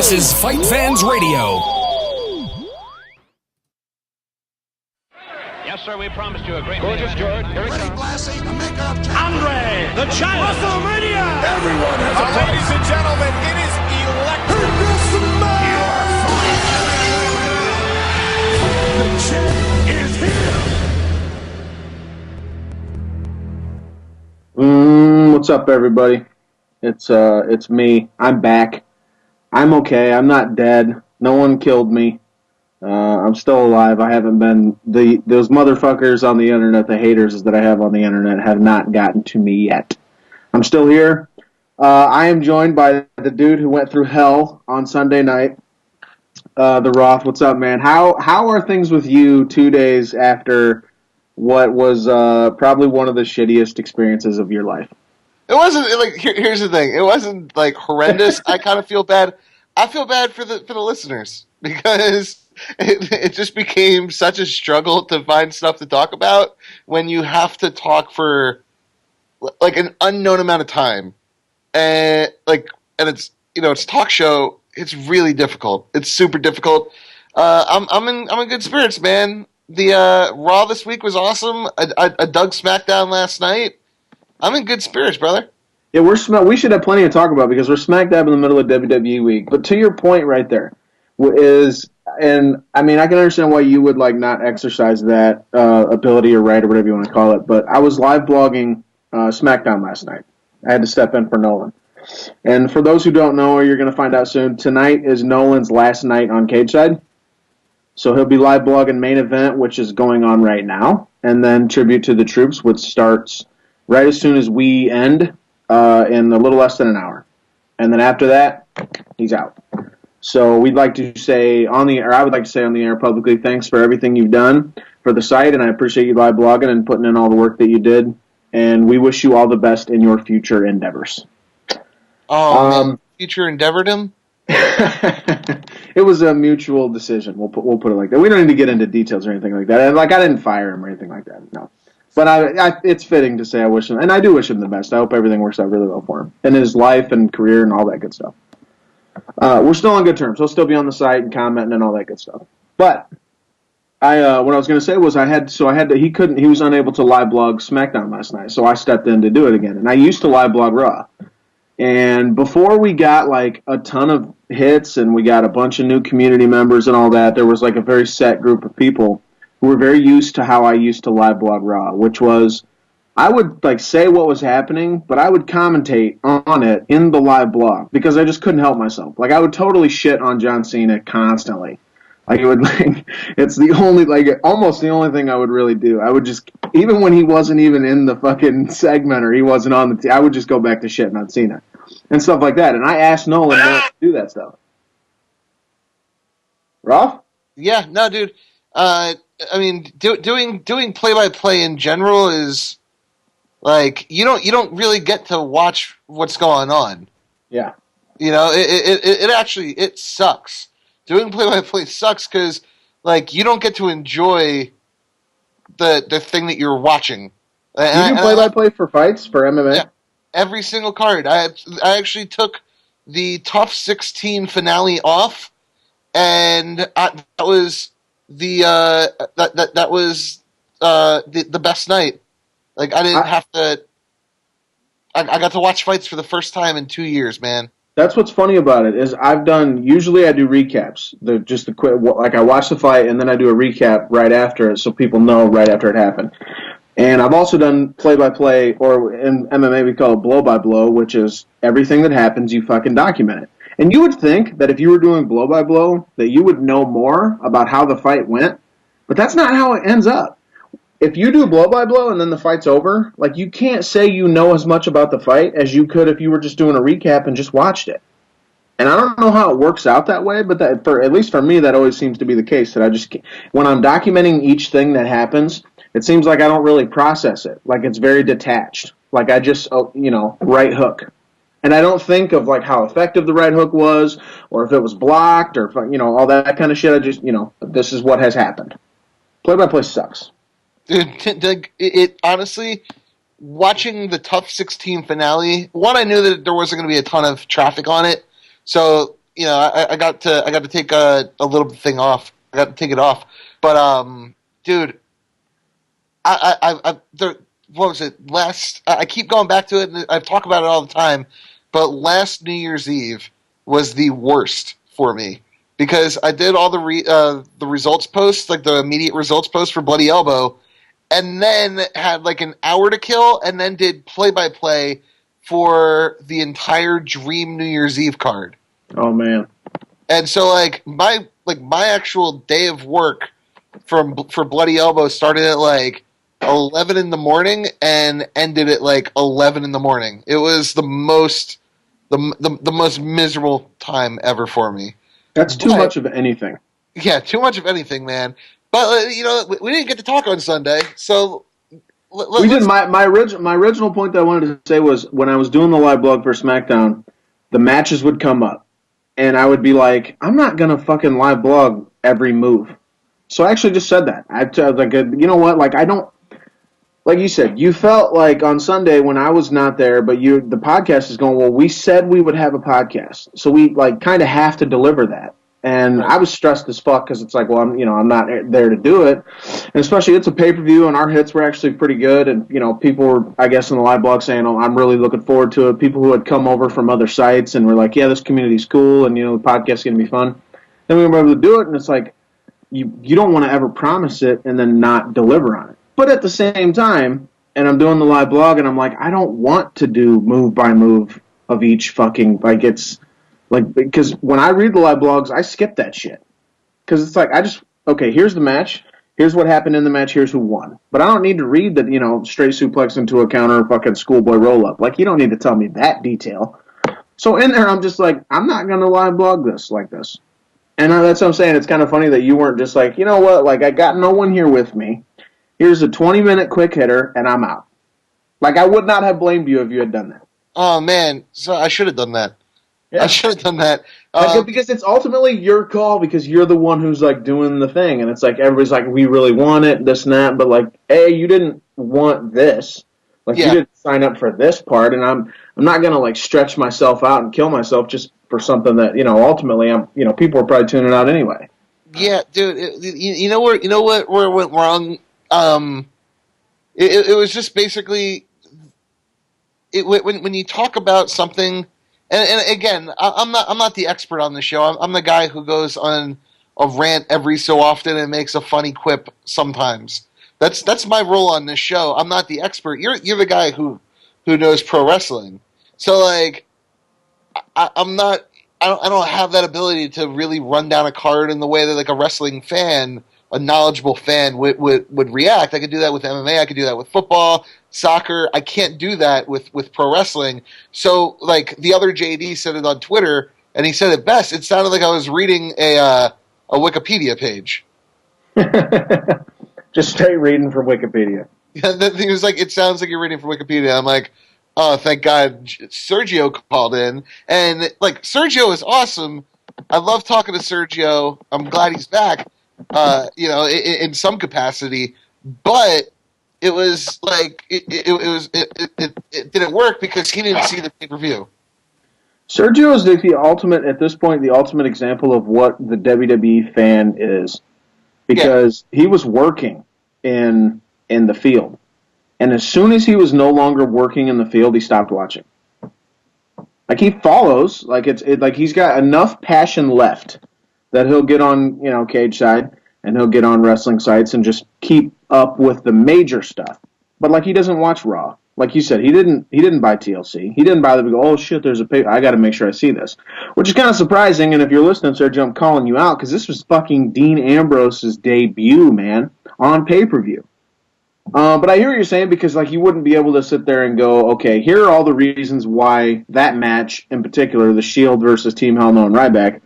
This is FightFans Radio. Yes, sir, we promised you a great Gorgeous George. Here he comes. Blassie, the makeup. Andre, the Giant. WrestleMania! Everyone has a place. Ladies and gentlemen, it is electric. The champ is here. What's up, everybody? It's me. I'm back. I'm okay. I'm not dead. No one killed me. I'm still alive. I haven't been those motherfuckers on the internet, the haters that I have on the internet, have not gotten to me yet. I'm still here. I am joined by the dude who went through hell on Sunday night, the Roth. What's up, man? How are things with you 2 days after what was probably one of the shittiest experiences of your life? It wasn't like here's the thing. It wasn't like horrendous. I kind of feel bad. I feel bad for the listeners because it just became such a struggle to find stuff to talk about when you have to talk for like an unknown amount of time, and it's it's a talk show. It's really difficult. It's super difficult. I'm in good spirits, man. The Raw this week was awesome. I dug SmackDown last night. I'm in good spirits, brother. Yeah, we should have plenty to talk about because we're smack dab in the middle of WWE week. But to your point right there is, and I mean, I can understand why you would like not exercise that ability or right or whatever you want to call it. But I was live blogging SmackDown last night. I had to step in for Nolan. And for those who don't know, or you're going to find out soon, tonight is Nolan's last night on Cageside. So he'll be live blogging Main Event, which is going on right now, and then Tribute to the Troops, which starts right as soon as we end in a little less than an hour. And then after that, he's out. So we'd like to say on the air, I would like to say on the air publicly, thanks for everything you've done for the site, and I appreciate you live blogging and putting in all the work that you did. And we wish you all the best in your future endeavors. Oh, future endeavordom? It was a mutual decision. We'll put it like that. We don't need to get into details or anything like that. Like I didn't fire him or anything like that. No. But it's fitting to say I wish him, and I do wish him the best. I hope everything works out really well for him in his life and career and all that good stuff. We're still on good terms. He'll still be on the site and commenting and all that good stuff. But what I was going to say was he was unable to live blog SmackDown last night, so I stepped in to do it again. And I used to live blog Raw. And before we got like a ton of hits and we got a bunch of new community members and all that, there was like a very set group of people who were very used to how I used to live blog Raw, which was I would like say what was happening, but I would commentate on it in the live blog because I just couldn't help myself. Like I would totally shit on John Cena constantly. Like it would like it's the only like almost the only thing I would really do. I would just even when he wasn't even in the fucking segment or he wasn't on the I would just go back to shitting on Cena and stuff like that. And I asked Nolan to do that stuff. Roth? Yeah, no, dude. I mean, doing play-by-play in general is like you don't really get to watch what's going on. Yeah. It actually sucks. Doing play-by-play sucks because like you don't get to enjoy the thing that you're watching. You do play-by-play for fights for MMA? Yeah, every single card. I actually took the Tough 16 finale off, and that was the best night. Like I didn't have to. I got to watch fights for the first time in 2 years, man. That's what's funny about it is usually I do recaps. Like I watch the fight and then I do a recap right after it so people know right after it happened. And I've also done play-by-play, or in MMA we call it blow-by-blow, which is everything that happens you fucking document it. And you would think that if you were doing blow-by-blow that you would know more about how the fight went, but that's not how it ends up. If you do blow-by-blow and then the fight's over, like you can't say you know as much about the fight as you could if you were just doing a recap and just watched it. And I don't know how it works out that way, but at least for me, that always seems to be the case. That when I'm documenting each thing that happens, it seems like I don't really process it. Like it's very detached. Like I just, right hook. And I don't think of like how effective the right hook was, or if it was blocked, or all that kind of shit. I just, this is what has happened. Play-by-play sucks. Dude, it honestly, watching the Tough 16 finale, one, I knew that there wasn't going to be a ton of traffic on it, so I got to take a little thing off. I got to take it off. But dude, what was it? I keep going back to it, and I talk about it all the time. But last New Year's Eve was the worst for me because I did all the results posts, like the immediate results post for Bloody Elbow, and then had like an hour to kill, and then did play-by-play for the entire Dream New Year's Eve card. Oh man! And so my actual day of work for Bloody Elbow started at like 11 in the morning and ended at like 11 in the morning. It was the most miserable time ever for me. That's too much of anything. Yeah, too much of anything, man. But we didn't get to talk on Sunday, so we did. My original point that I wanted to say was when I was doing the live blog for SmackDown, the matches would come up, and I would be like, I'm not gonna fucking live blog every move. So I actually just said that. I was like, you know what? Like I don't. Like you said, you felt like on Sunday when I was not there, but the podcast is going, well, we said we would have a podcast. So we like kind of have to deliver that. And I was stressed as fuck because it's like, well, I'm not there to do it. And especially it's a pay-per-view and our hits were actually pretty good. And, people were, I guess, in the live blog saying, oh, I'm really looking forward to it. People who had come over from other sites and were like, yeah, this community's cool and, the podcast's going to be fun. Then we were able to do it and it's like, you don't want to ever promise it and then not deliver on it. But at the same time, and I'm doing the live blog, and I'm like, I don't want to do move by move of each fucking, like, it's, like, because when I read the live blogs, I skip that shit. Because it's like, okay, here's the match, here's what happened in the match, here's who won. But I don't need to read that, straight suplex into a counter, fucking schoolboy roll-up. Like, you don't need to tell me that detail. So in there, I'm just like, I'm not going to live blog this like this. And that's what I'm saying. It's kind of funny that you weren't just like, you know what, like, I got no one here with me. Here's a 20-minute quick hitter, and I'm out. Like, I would not have blamed you if you had done that. Oh, man. So I should have done that. Yeah. I should have done that. Because it's ultimately your call because you're the one who's, like, doing the thing. And it's like, everybody's like, we really want it, this and that. But, like, hey, you didn't want this. Like, you didn't sign up for this part. And I'm not going to, like, stretch myself out and kill myself just for something that, ultimately, people are probably tuning out anyway. Yeah, dude. You know what where it went wrong? It was just basically when you talk about something, and again, I'm not the expert on the show. I'm the guy who goes on a rant every so often and makes a funny quip sometimes. That's my role on this show. I'm not the expert. You're the guy who knows pro wrestling. So like, I don't have that ability to really run down a card in the way that like a wrestling fan, a knowledgeable fan would react. I could do that with MMA. I could do that with football, soccer. I can't do that with pro wrestling. So, like, the other JD said it on Twitter, and he said it best. It sounded like I was reading a Wikipedia page. Just straight reading from Wikipedia. Yeah, he was like, it sounds like you're reading from Wikipedia. I'm like, oh, thank God Sergio called in. And, like, Sergio is awesome. I love talking to Sergio. I'm glad he's back. In some capacity, but it was like it didn't work because he didn't see the pay-per-view. Sergio is the ultimate at this point, the ultimate example of what the WWE fan is, because he was working in the field, and as soon as he was no longer working in the field, he stopped watching. Like he follows, like like he's got enough passion left that he'll get on, Cageside, and he'll get on wrestling sites and just keep up with the major stuff. But like he doesn't watch Raw. Like you said, he didn't buy TLC. He didn't bother to go, oh shit, there's a pay. I got to make sure I see this, which is kind of surprising. And if you're listening, Sergio, I'm calling you out because this was fucking Dean Ambrose's debut, man, on pay-per-view. But I hear what you're saying because like you wouldn't be able to sit there and go, okay, here are all the reasons why that match in particular, the Shield versus Team Hell No and Ryback,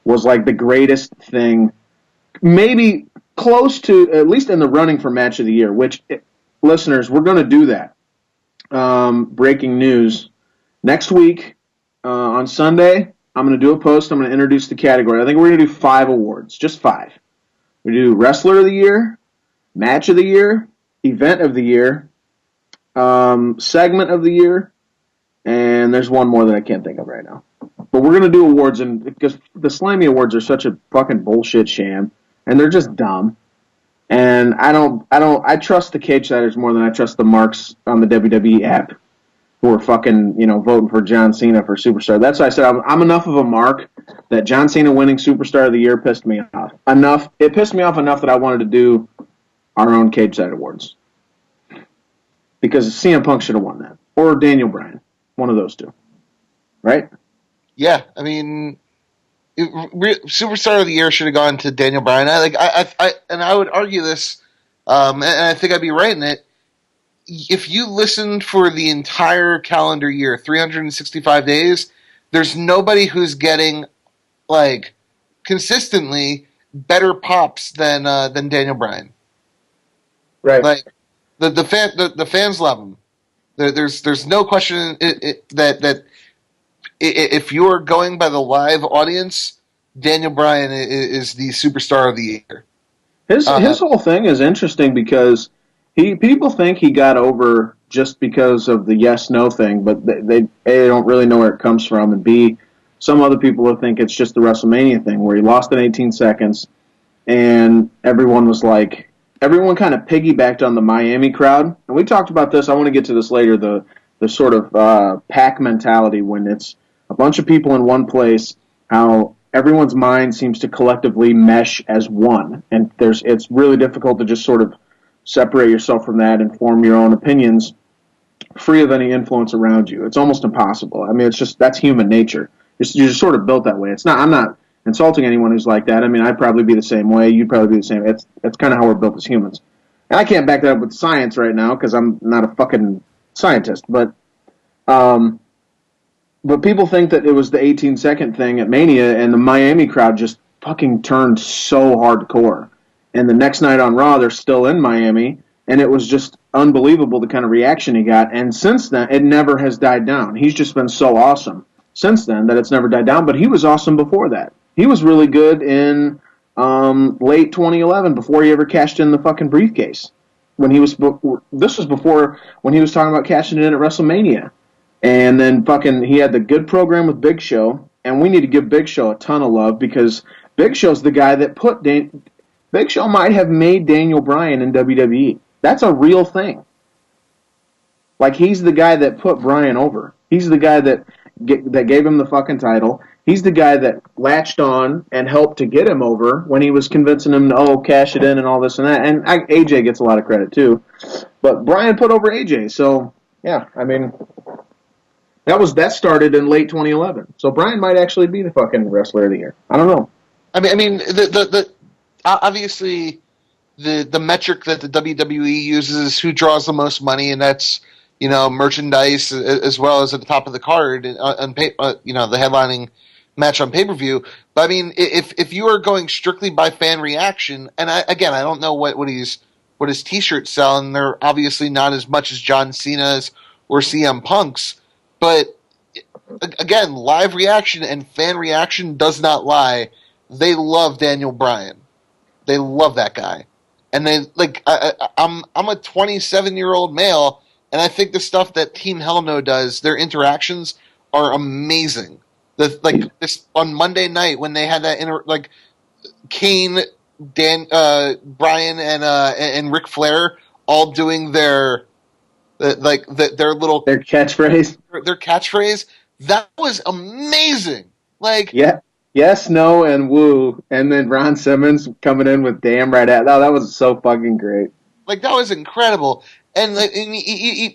was like the greatest thing, maybe close to, at least in the running for match of the year, which, listeners, we're going to do that. Breaking news. Next week, on Sunday, I'm going to do a post. I'm going to introduce the category. I think we're going to do 5 awards, just 5. We do Wrestler of the Year, Match of the Year, Event of the Year, Segment of the Year, and there's one more that I can't think of right now. But we're gonna do awards, and because the Slammy Awards are such a fucking bullshit sham, and they're just dumb. And I trust the Cagesiders more than I trust the marks on the WWE app who are fucking, voting for John Cena for Superstar. That's why I said I'm enough of a mark that John Cena winning Superstar of the Year pissed me off. It pissed me off enough that I wanted to do our own Cageside Awards. Because CM Punk should have won that. Or Daniel Bryan. One of those two. Right? Yeah, I mean, Superstar of the Year should have gone to Daniel Bryan. I would argue this, and I think I'd be right in it. If you listened for the entire calendar year, 365 days, there's nobody who's getting consistently better pops than Daniel Bryan. Right. Like the fans love him. There's no question that if you're going by the live audience, Daniel Bryan is the Superstar of the Year. His whole thing is interesting because people think he got over just because of the yes-no thing, but they A, don't really know where it comes from, and B, some other people will think it's just the WrestleMania thing where he lost in 18 seconds, and everyone kind of piggybacked on the Miami crowd. And we talked about this, I want to get to this later, the sort of pack mentality when it's a bunch of people in one place, how everyone's mind seems to collectively mesh as one. And it's really difficult to just sort of separate yourself from that and form your own opinions free of any influence around you. It's almost impossible. I mean, that's human nature. You're just sort of built that way. I'm not insulting anyone who's like that. I mean, I'd probably be the same way. You'd probably be the same. It's kind of how we're built as humans. And I can't back that up with science right now because I'm not a fucking scientist. But people think that it was the 18-second thing at Mania, and the Miami crowd just fucking turned so hardcore. And the next night on Raw, they're still in Miami, and it was just unbelievable the kind of reaction he got. And since then, it never has died down. He's just been so awesome since then that it's never died down. But he was awesome before that. He was really good in late 2011 before he ever cashed in the fucking briefcase. This was before when he was talking about cashing it in at WrestleMania. And then he had the good program with Big Show, and we need to give Big Show a ton of love because Big Show's the guy that Big Show might have made Daniel Bryan in WWE. That's a real thing. He's the guy that put Bryan over. He's the guy that gave him the fucking title. He's the guy that latched on and helped to get him over when he was convincing him to, cash it in and all this and that. And AJ gets a lot of credit, too. But Bryan put over AJ. So, yeah, I mean, that started in late 2011. So Bryan might actually be the fucking wrestler of the year. I don't know. I mean, the obviously the metric that the WWE uses is who draws the most money, and that's merchandise as well as at the top of the card on the headlining match on pay-per-view. But I mean, if you are going strictly by fan reaction, and I don't know what his t-shirts sell, and they're obviously not as much as John Cena's or CM Punk's, but again, live reaction and fan reaction does not lie. They love Daniel Bryan. They love that guy. And they I'm a 27-year-old male, and I think the stuff that Team Hell No does, their interactions are amazing. This on Monday night when they had that Kane, Bryan, and Ric Flair all doing their catchphrase. Their catchphrase, that was amazing. Yes, no, and woo, and then Ron Simmons coming in with damn right at. That was so fucking great. That was incredible, and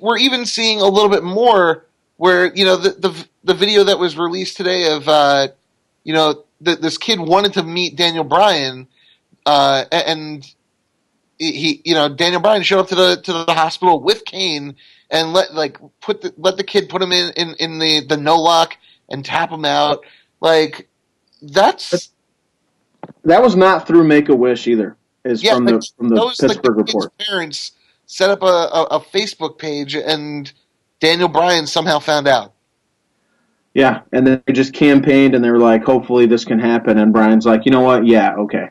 we're even seeing a little bit more where the video that was released today of this kid wanted to meet Daniel Bryan, and Daniel Bryan showed up to the hospital with Kane and let the kid put him in the no lock and tap him out. That was not through Make-A-Wish either. From the Pittsburgh Report. Parents set up a Facebook page, and Daniel Bryan somehow found out. Yeah, and then they just campaigned, and they were like, hopefully this can happen. And Bryan's like, you know what? Yeah, okay.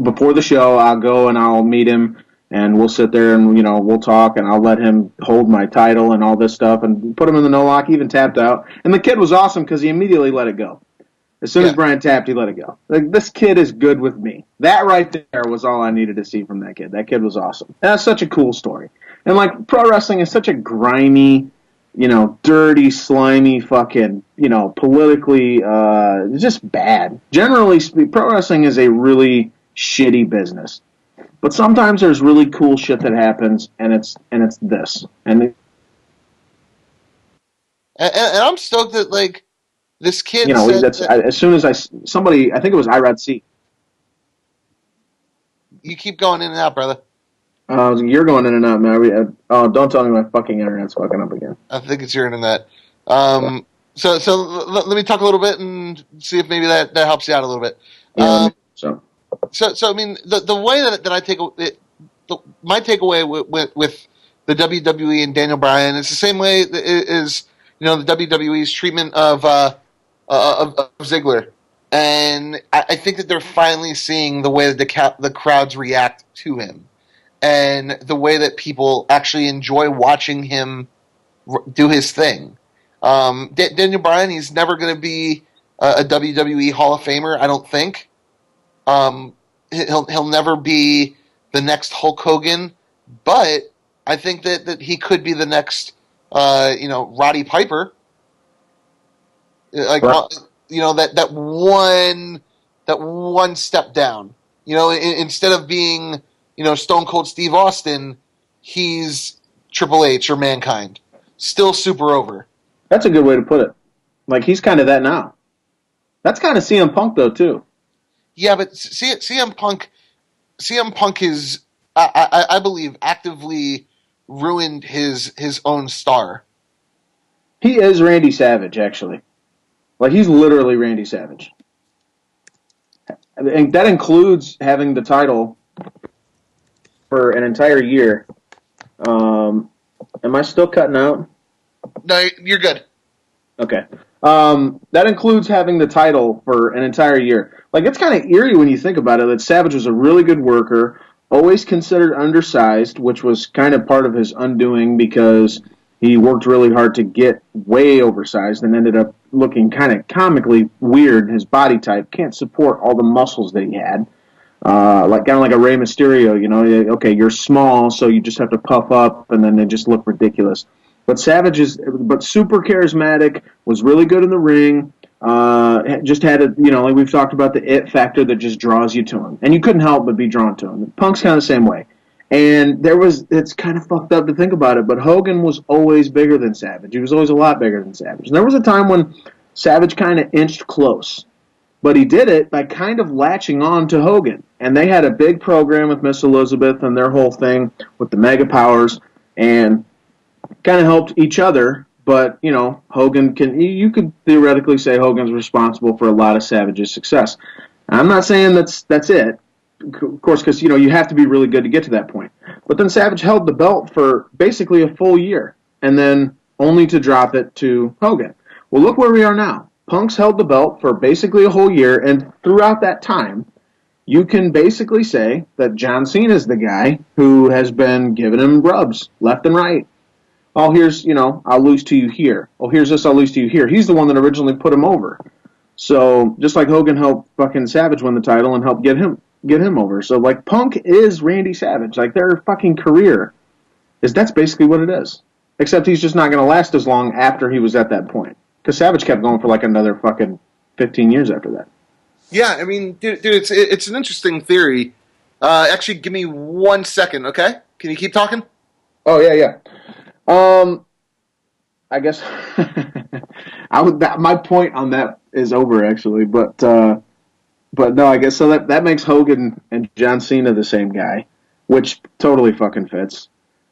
Before the show, I'll go and I'll meet him, and we'll sit there and, we'll talk, and I'll let him hold my title and all this stuff, and put him in the no lock, even tapped out. And the kid was awesome because he immediately let it go. As soon as Brian tapped, he let it go. Like, this kid is good with me. That right there was all I needed to see from that kid. That kid was awesome. And that's such a cool story. And, like, pro wrestling is such a grimy, dirty, slimy, fucking, politically, just bad. Generally speaking, pro wrestling is a really shitty business. But sometimes there's really cool shit that happens, and it's this. And I'm stoked that, like, this kid as soon as I think it was IRADC. You keep going in and out, brother. You're going in and out, man. Don't tell me my fucking internet's fucking up again. I think it's your internet. So let me talk a little bit and see if maybe that helps you out a little bit. So I mean, the way that I take it, my takeaway with the WWE and Daniel Bryan is the same way as the WWE's treatment of Ziggler, and I think that they're finally seeing the way that the crowds react to him, and the way that people actually enjoy watching him do his thing. Daniel Bryan, he's never going to be a WWE Hall of Famer, I don't think. He'll never be the next Hulk Hogan, but I think that he could be the next Roddy Piper. Like, that one step down. Instead of being, Stone Cold Steve Austin, he's Triple H or Mankind. Still super over. That's a good way to put it. Like, he's kind of that now. That's kind of CM Punk, though, too. Yeah, but CM Punk is, I believe, actively ruined his own star. He is Randy Savage, actually. Like, he's literally Randy Savage. And that includes having the title for an entire year. Am I still cutting out? No, you're good. Okay. That includes having the title for an entire year. Like, it's kind of eerie when you think about it, that Savage was a really good worker, always considered undersized, which was kind of part of his undoing because he worked really hard to get way oversized and ended up looking kind of comically weird. His body type can't support all the muscles that he had. Kind of like a Rey Mysterio, okay, you're small, so you just have to puff up, and then they just look ridiculous. But Savage but super charismatic, was really good in the ring, just had like we've talked about, the it factor that just draws you to him. And you couldn't help but be drawn to him. Punk's kind of the same way. And it's kind of fucked up to think about it, but Hogan was always bigger than Savage. He was always a lot bigger than Savage. And there was a time when Savage kind of inched close. But he did it by kind of latching on to Hogan. And they had a big program with Miss Elizabeth and their whole thing with the Mega Powers, and kind of helped each other. But, Hogan you could theoretically say Hogan's responsible for a lot of Savage's success. I'm not saying that's it. Of course, because, you have to be really good to get to that point. But then Savage held the belt for basically a full year, and then only to drop it to Hogan. Well, look where we are now. Punk's held the belt for basically a whole year, and throughout that time, you can basically say that John Cena is the guy who has been giving him rubs left and right. Oh, here's, I'll lose to you here. Oh, here's this, I'll lose to you here. He's the one that originally put him over. So, just like Hogan helped fucking Savage win the title and helped get him over. So, like, Punk is Randy Savage. Like, their fucking career that's basically what it is. Except he's just not going to last as long after he was at that point. Because Savage kept going for like another fucking 15 years after that. Yeah, I mean, dude, it's an interesting theory. Actually, give me 1 second, okay? Can you keep talking? Oh, yeah. I guess my point on that is over, actually. But no, I guess so that makes Hogan and John Cena the same guy, which totally fucking fits.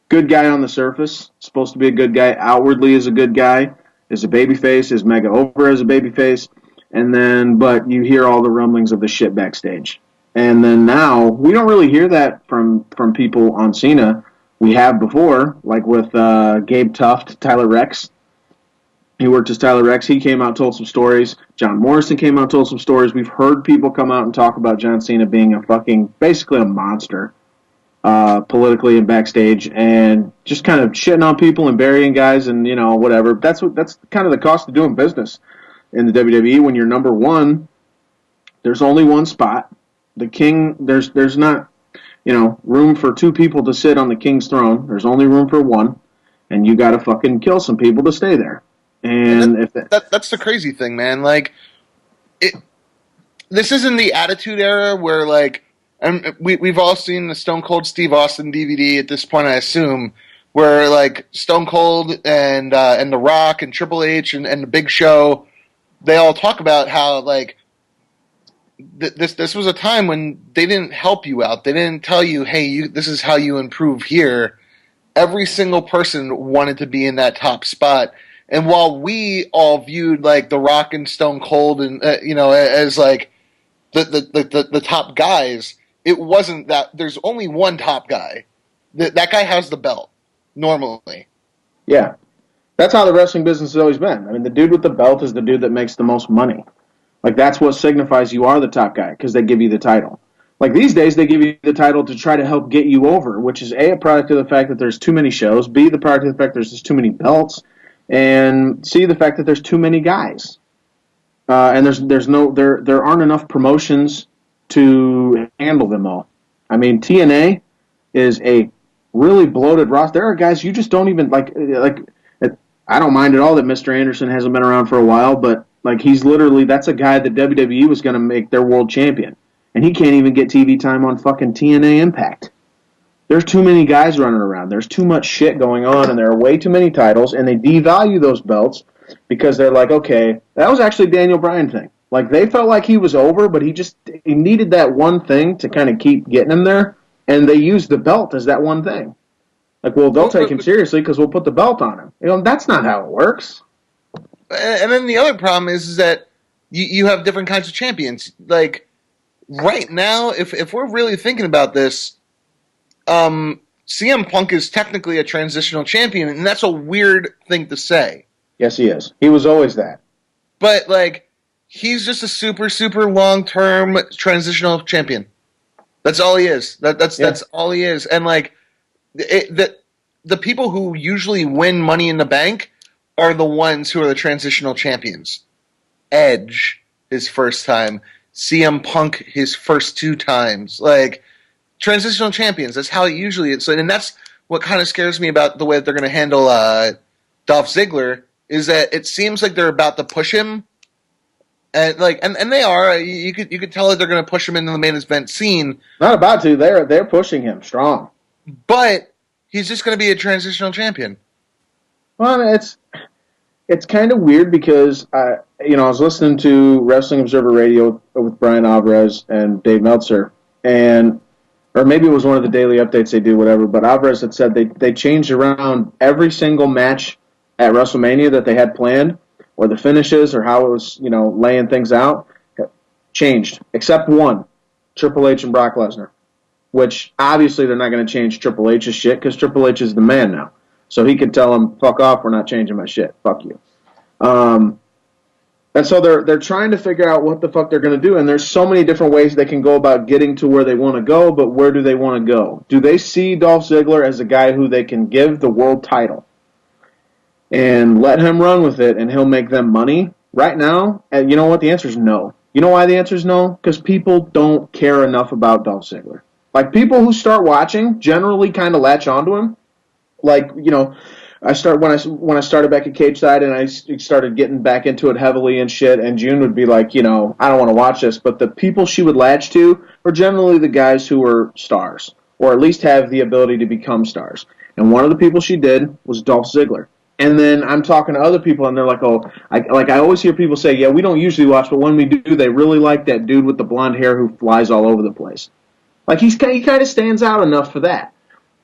Good guy on the surface, supposed to be a good guy. Outwardly is a good guy. Is a babyface, is mega over as a babyface, but you hear all the rumblings of the shit backstage. And then now, we don't really hear that from people on Cena. We have before, like with Gabe Tuft, Tyler Rex. He worked as Tyler Rex. He came out, told some stories. John Morrison came out, told some stories. We've heard people come out and talk about John Cena being basically a monster. politically and backstage, and just kind of shitting on people and burying guys and whatever. That's kind of the cost of doing business in the WWE. When you're number one, there's only one spot. The king, there's not room for two people to sit on the king's throne. There's only room for one, and you got to fucking kill some people to stay there. And that's the crazy thing, man. Like, this isn't the Attitude Era where and we've all seen the Stone Cold Steve Austin DVD at this point, I assume, where Stone Cold and The Rock and Triple H and the Big Show, they all talk about how this was a time when they didn't help you out. They didn't tell you, hey, this is how you improve here. Every single person wanted to be in that top spot. And while we all viewed The Rock and Stone Cold and as the top guys, it wasn't that. There's only one top guy. That guy has the belt normally. Yeah, that's how the wrestling business has always been. I mean, the dude with the belt is the dude that makes the most money. That's what signifies you are the top guy, because they give you the title. These days, they give you the title to try to help get you over, which is A, a product of the fact that there's too many shows, B, the product of the fact there's just too many belts, and C, the fact that there's too many guys. And there aren't enough promotions to handle them all. I mean, TNA is a really bloated roster. There are guys you just don't even I don't mind at all that Mr. Anderson hasn't been around for a while, but he's literally, that's a guy that WWE was going to make their world champion, and he can't even get TV time on fucking TNA Impact. There's too many guys running around. There's too much shit going on, and there are way too many titles, and they devalue those belts because they're okay, that was actually a Daniel Bryan thing. They felt like he was over, but he needed that one thing to kind of keep getting him there, and they used the belt as that one thing. They'll take him seriously because we'll put the belt on him. That's not how it works. And then the other problem is that you have different kinds of champions. Right now, if we're really thinking about this, CM Punk is technically a transitional champion, and that's a weird thing to say. Yes, he is. He was always that. But, he's just a super, super long-term transitional champion. That's all he is. That's all he is. And, the people who usually win Money in the Bank are the ones who are the transitional champions. Edge, his first time. CM Punk, his first 2 times. Transitional champions. That's how it usually is. And that's what kind of scares me about the way that they're going to handle Dolph Ziggler, is that it seems like they're about to push him. And they are. You could tell that they're going to push him into the main event scene. Not about to. They're pushing him strong. But he's just going to be a transitional champion. Well, it's kind of weird because I was listening to Wrestling Observer Radio with Brian Alvarez and Dave Meltzer, or maybe it was one of the daily updates they do, whatever. But Alvarez had said they changed around every single match at WrestleMania that they had planned, or the finishes, or how it was laying things out, changed except one, Triple H and Brock Lesnar, which obviously they're not going to change Triple H's shit because Triple H is the man now. So he could tell them, fuck off, we're not changing my shit. Fuck you. And so they're trying to figure out what the fuck they're going to do, and there's so many different ways they can go about getting to where they want to go, but where do they want to go? Do they see Dolph Ziggler as a guy who they can give the world title and let him run with it and he'll make them money? Right now, and you know what? The answer is no. You know why the answer is no? Because people don't care enough about Dolph Ziggler. People who start watching generally kind of latch onto him. I started back at Cageside and I started getting back into it heavily and shit, and June would be like, I don't want to watch this, but the people she would latch to are generally the guys who are stars, or at least have the ability to become stars. And one of the people she did was Dolph Ziggler. And then I'm talking to other people, and they're like, I always hear people say, yeah, we don't usually watch, but when we do, they really like that dude with the blonde hair who flies all over the place. He kind of stands out enough for that.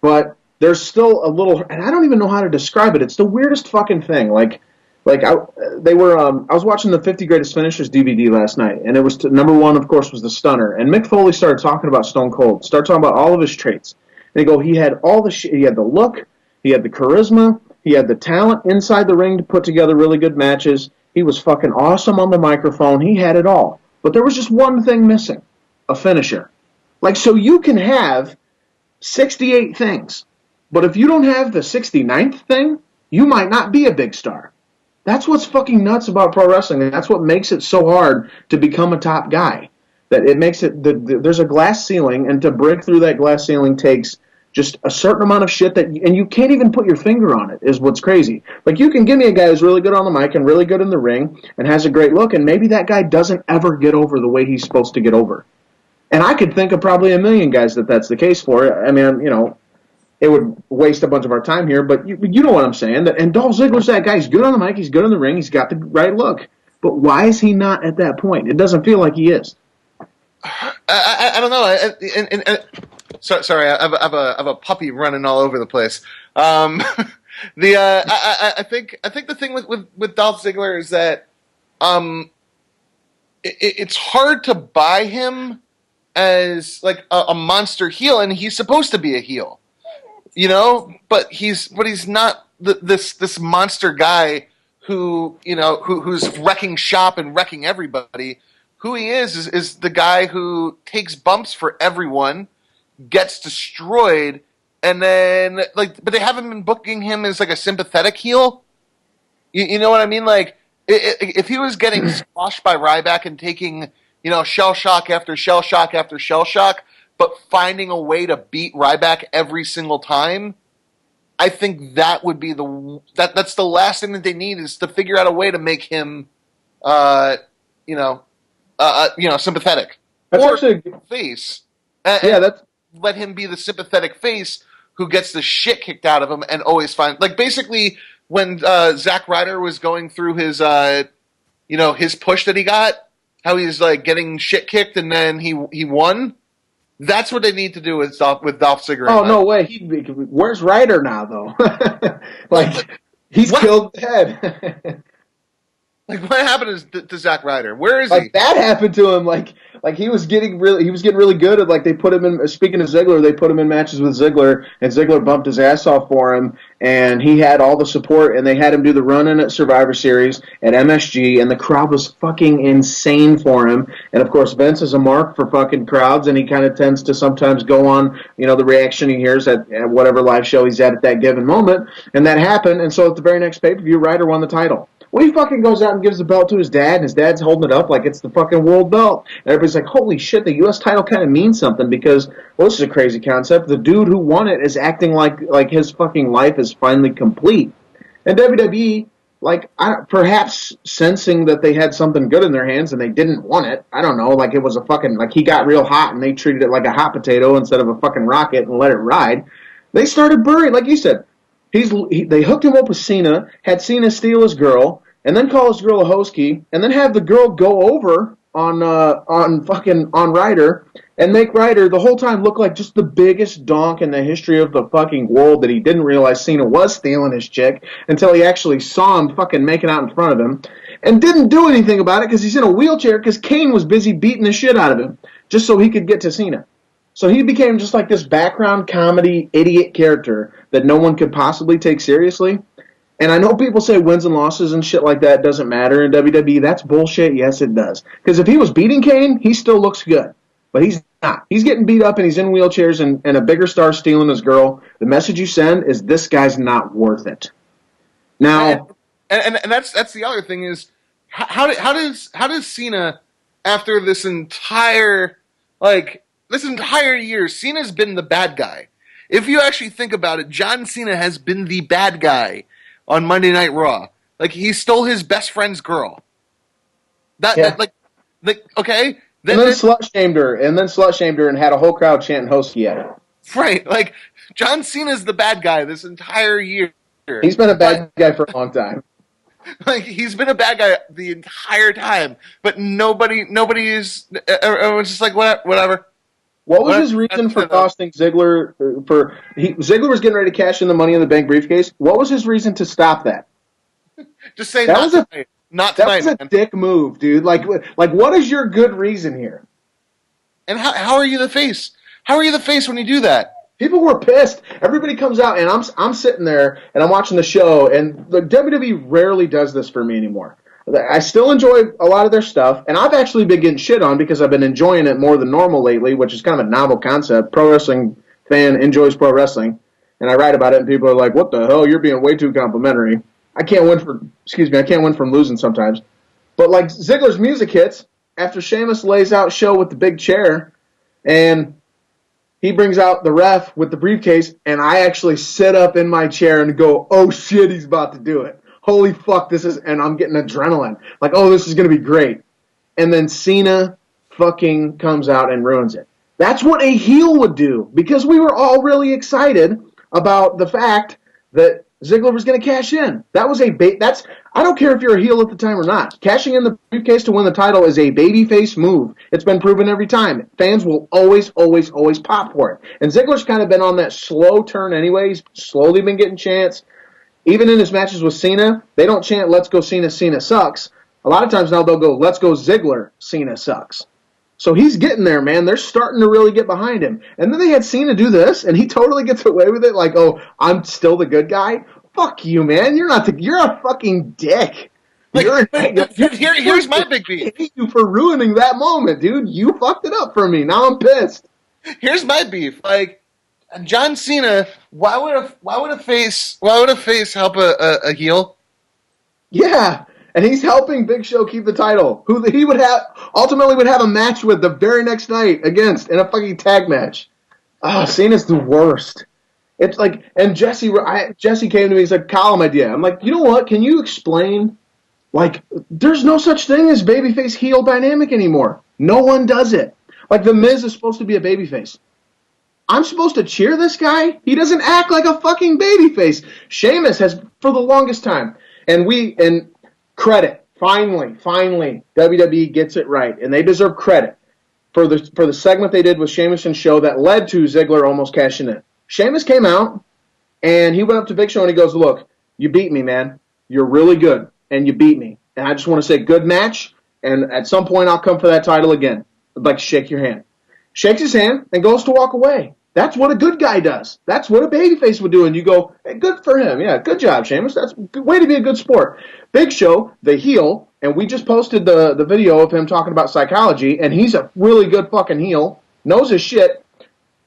But there's still a little, and I don't even know how to describe it. It's the weirdest fucking thing. I was watching the 50 Greatest Finishers DVD last night, and it was number one, of course, was the Stunner. And Mick Foley started talking about Stone Cold, started talking about all of his traits. And he had all the shit. He had the look, he had the charisma, he had the talent inside the ring to put together really good matches. He was fucking awesome on the microphone. He had it all. But there was just one thing missing, a finisher. So you can have 68 things. But if you don't have the 69th thing, you might not be a big star. That's what's fucking nuts about pro wrestling, and that's what makes it so hard to become a top guy. That it makes it, there's a glass ceiling, and to break through that glass ceiling takes just a certain amount of shit and you can't even put your finger on it, is what's crazy. Like, you can give me a guy who's really good on the mic and really good in the ring and has a great look, and maybe that guy doesn't ever get over the way he's supposed to get over. And I could think of probably a million guys that's the case for. I mean, it would waste a bunch of our time here, but you know what I'm saying. And Dolph Ziggler's that guy. He's good on the mic. He's good in the ring. He's got the right look. But why is he not at that point? It doesn't feel like he is. I don't know. Sorry, I have a puppy running all over the place. I think the thing with Dolph Ziggler is that it's hard to buy him as like a monster heel, and he's supposed to be a heel. But he's not this monster guy who's wrecking shop and wrecking everybody. Who he is the guy who takes bumps for everyone, gets destroyed, and then but they haven't been booking him as like a sympathetic heel. You know what I mean? Like if he was getting squashed by Ryback and taking shell shock after shell shock after shell shock, but finding a way to beat Ryback every single time, I think that would be that's the last thing that they need, is to figure out a way to make him, sympathetic. That's or actually face. Let him be the sympathetic face who gets the shit kicked out of him and always find, like, basically when Zack Ryder was going through his his push that he got, how he's like getting shit kicked and then he won. That's what they need to do with Dolph Ziggler. Oh, no way. Where's Ryder now, though? He's killed dead. Like, what happened to Zack Ryder? Where is he? That happened to him. Like he was getting really good at, like, they put him in, speaking of Ziggler, they put him in matches with Ziggler, and Ziggler bumped his ass off for him, and he had all the support, and they had him do the run-in at Survivor Series at MSG, and the crowd was fucking insane for him. And of course, Vince is a mark for fucking crowds, and he kind of tends to sometimes go on, the reaction he hears at whatever live show he's at that given moment, and that happened. And so at the very next pay-per-view, Ryder won the title. Well, he fucking goes out and gives the belt to his dad, and his dad's holding it up like it's the fucking world belt. And everybody's like, holy shit, the U.S. title kind of means something because, well, this is a crazy concept. The dude who won it is acting like his fucking life is finally complete. And WWE, perhaps sensing that they had something good in their hands and they didn't want it, I don't know, like it was a fucking, like he got real hot and they treated it like a hot potato instead of a fucking rocket and let it ride. They started burying, like you said. They hooked him up with Cena, had Cena steal his girl, and then call his girl a hoskie, and then have the girl go over on Ryder and make Ryder the whole time look like just the biggest donk in the history of the fucking world, that he didn't realize Cena was stealing his chick until he actually saw him fucking making out in front of him, and didn't do anything about it because he's in a wheelchair because Kane was busy beating the shit out of him just so he could get to Cena. So he became just like this background comedy idiot character that no one could possibly take seriously. And I know people say wins and losses and shit like that doesn't matter in WWE. That's bullshit. Yes, it does. Because if he was beating Kane, he still looks good. But he's not. He's getting beat up and he's in wheelchairs and a bigger star stealing his girl. The message you send is this guy's not worth it. Now, and that's the other thing is how does Cena, after this entire year, Cena's been the bad guy. If you actually think about it, John Cena has been the bad guy on Monday Night Raw. Like, he stole his best friend's girl. Okay. Then slut-shamed her, and had a whole crowd chanting hostie at her. Right. Like, John Cena's the bad guy this entire year. He's been a bad guy for a long time. Like, he's been a bad guy the entire time, but nobody is, everyone's just like, whatever. What was his reason for costing Ziggler? Ziggler was getting ready to cash in the Money in the Bank briefcase. What was his reason to stop that? Just say not tonight. Not tonight. That was a dick move, dude. Like, what is your good reason here? And how are you the face? How are you the face when you do that? People were pissed. Everybody comes out, and I'm sitting there and I'm watching the show, and the WWE rarely does this for me anymore. I still enjoy a lot of their stuff, and I've actually been getting shit on because I've been enjoying it more than normal lately, which is kind of a novel concept. Pro wrestling fan enjoys pro wrestling, and I write about it, and people are like, "What the hell? You're being way too complimentary." I can't win from losing sometimes. But like Ziggler's music hits after Sheamus lays out Show with the big chair, and he brings out the ref with the briefcase, and I actually sit up in my chair and go, "Oh shit, he's about to do it! Holy fuck, and I'm getting adrenaline. Like, oh, this is gonna be great." And then Cena fucking comes out and ruins it. That's what a heel would do, because we were all really excited about the fact that Ziggler was going to cash in. That was I don't care if you're a heel at the time or not. Cashing in the briefcase to win the title is a babyface move. It's been proven every time. Fans will always, always, always pop for it. And Ziggler's kind of been on that slow turn anyway. He's slowly been getting chants. Even in his matches with Cena, they don't chant, "Let's go Cena, Cena sucks." A lot of times now they'll go, "Let's go Ziggler, Cena sucks." So he's getting there, man. They're starting to really get behind him. And then they had Cena do this, and he totally gets away with it. Like, "Oh, I'm still the good guy." Fuck you, man. You're a fucking dick. Here's my big beef. I hate you for ruining that moment, dude. You fucked it up for me. Now I'm pissed. Here's my beef. Like, John Cena, why would a face help a heel? Yeah. And he's helping Big Show keep the title, who he ultimately would have a match with the very next night against in a fucking tag match. Cena's the worst. It's like, and Jesse came to me, he's like, "Column idea." I'm like, "You know what? Can you explain? Like, there's no such thing as babyface heel dynamic anymore. No one does it. Like, The Miz is supposed to be a babyface. I'm supposed to cheer this guy? He doesn't act like a fucking babyface. Sheamus has for the longest time, and credit. Finally, WWE gets it right, and they deserve credit for the segment they did with Sheamus and Show that led to Ziggler almost cashing in. Sheamus came out, and he went up to Big Show, and he goes, "Look, you beat me, man. You're really good, and you beat me. And I just want to say good match, and at some point I'll come for that title again. I'd like to shake your hand." Shakes his hand and goes to walk away. That's what a good guy does. That's what a babyface would do. And you go, "Hey, good for him. Yeah, good job, Sheamus. That's a good way to be a good sport." Big Show, the heel, and we just posted the video of him talking about psychology, and he's a really good fucking heel, knows his shit.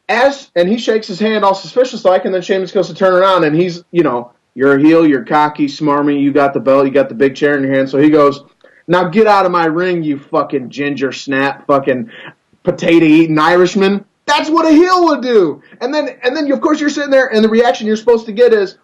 And he shakes his hand all suspicious-like, and then Sheamus goes to turn around, and he's, "You're a heel, you're cocky, smarmy, you got the belt, you got the big chair in your hand." So he goes, "Now get out of my ring, you fucking ginger snap, fucking potato-eating Irishman." That's what a heel would do. And then of course you're sitting there, and the reaction you're supposed to get is,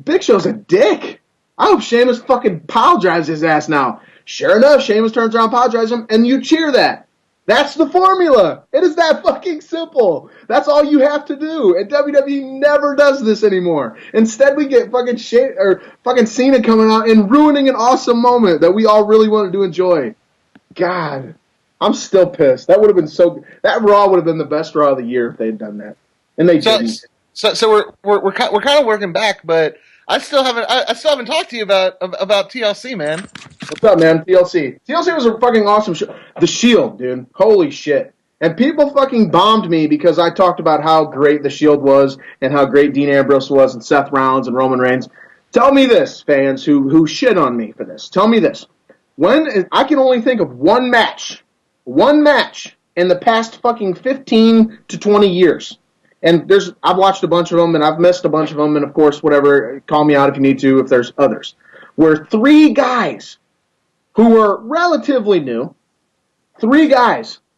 "Big Show's a dick. I hope Sheamus fucking pile drives his ass now." Sure enough, Sheamus turns around, pile drives him, and you cheer that. That's the formula. It is that fucking simple. That's all you have to do. And WWE never does this anymore. Instead, we get fucking Cena coming out and ruining an awesome moment that we all really wanted to enjoy. God. I'm still pissed. That Raw would have been the best Raw of the year if they had done that, and they didn't. So we're kind of working back, but I still haven't talked to you about TLC, man. What's up, man? TLC was a fucking awesome show. The Shield, dude. Holy shit. And people fucking bombed me because I talked about how great the Shield was and how great Dean Ambrose was and Seth Rollins and Roman Reigns. Tell me this, fans who shit on me for this. Tell me this. When I can only think of one match in the past fucking 15 to 20 years. And I've watched a bunch of them, and I've missed a bunch of them, and of course, whatever, call me out if you need to, if there's others. Where three guys who were relatively new,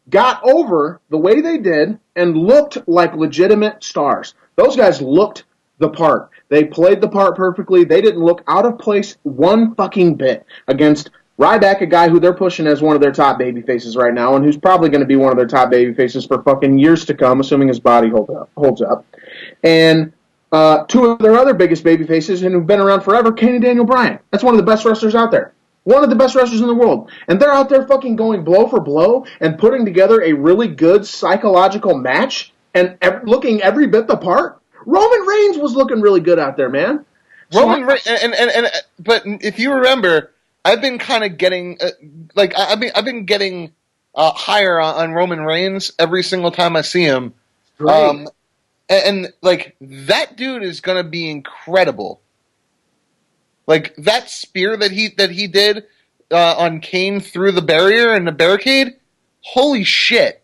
got over the way they did and looked like legitimate stars. Those guys looked the part. They played the part perfectly. They didn't look out of place one fucking bit against Ryback, a guy who they're pushing as one of their top baby faces right now, and who's probably going to be one of their top baby faces for fucking years to come, assuming his body holds up. And two of their other biggest baby faces, and who've been around forever, Kane and Daniel Bryan. That's one of the best wrestlers out there. One of the best wrestlers in the world. And they're out there fucking going blow for blow and putting together a really good psychological match and looking every bit the part. Roman Reigns was looking really good out there, man. But if you remember, I've been kind of getting I've been getting higher on Roman Reigns every single time I see him. And like that dude is gonna be incredible. Like that spear that he did on Kane through the barrier and the barricade, holy shit!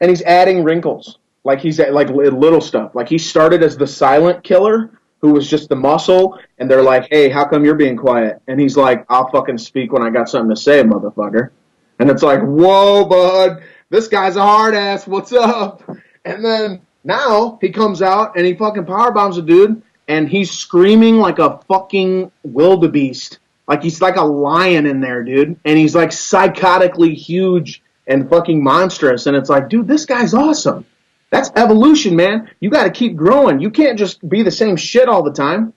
And he's adding wrinkles. Like he's like little stuff. Like he started as the silent killer who was just the muscle, and they're like, "Hey, how come you're being quiet?" And he's like, "I'll fucking speak when I got something to say, motherfucker." And it's like, "Whoa, bud, this guy's a hard ass. What's up?" And then now he comes out and he fucking powerbombs a dude, and he's screaming like a fucking wildebeest. Like he's like a lion in there, dude. And he's like psychotically huge and fucking monstrous. And it's like, dude, this guy's awesome. That's evolution, man. You got to keep growing. You can't just be the same shit all the time.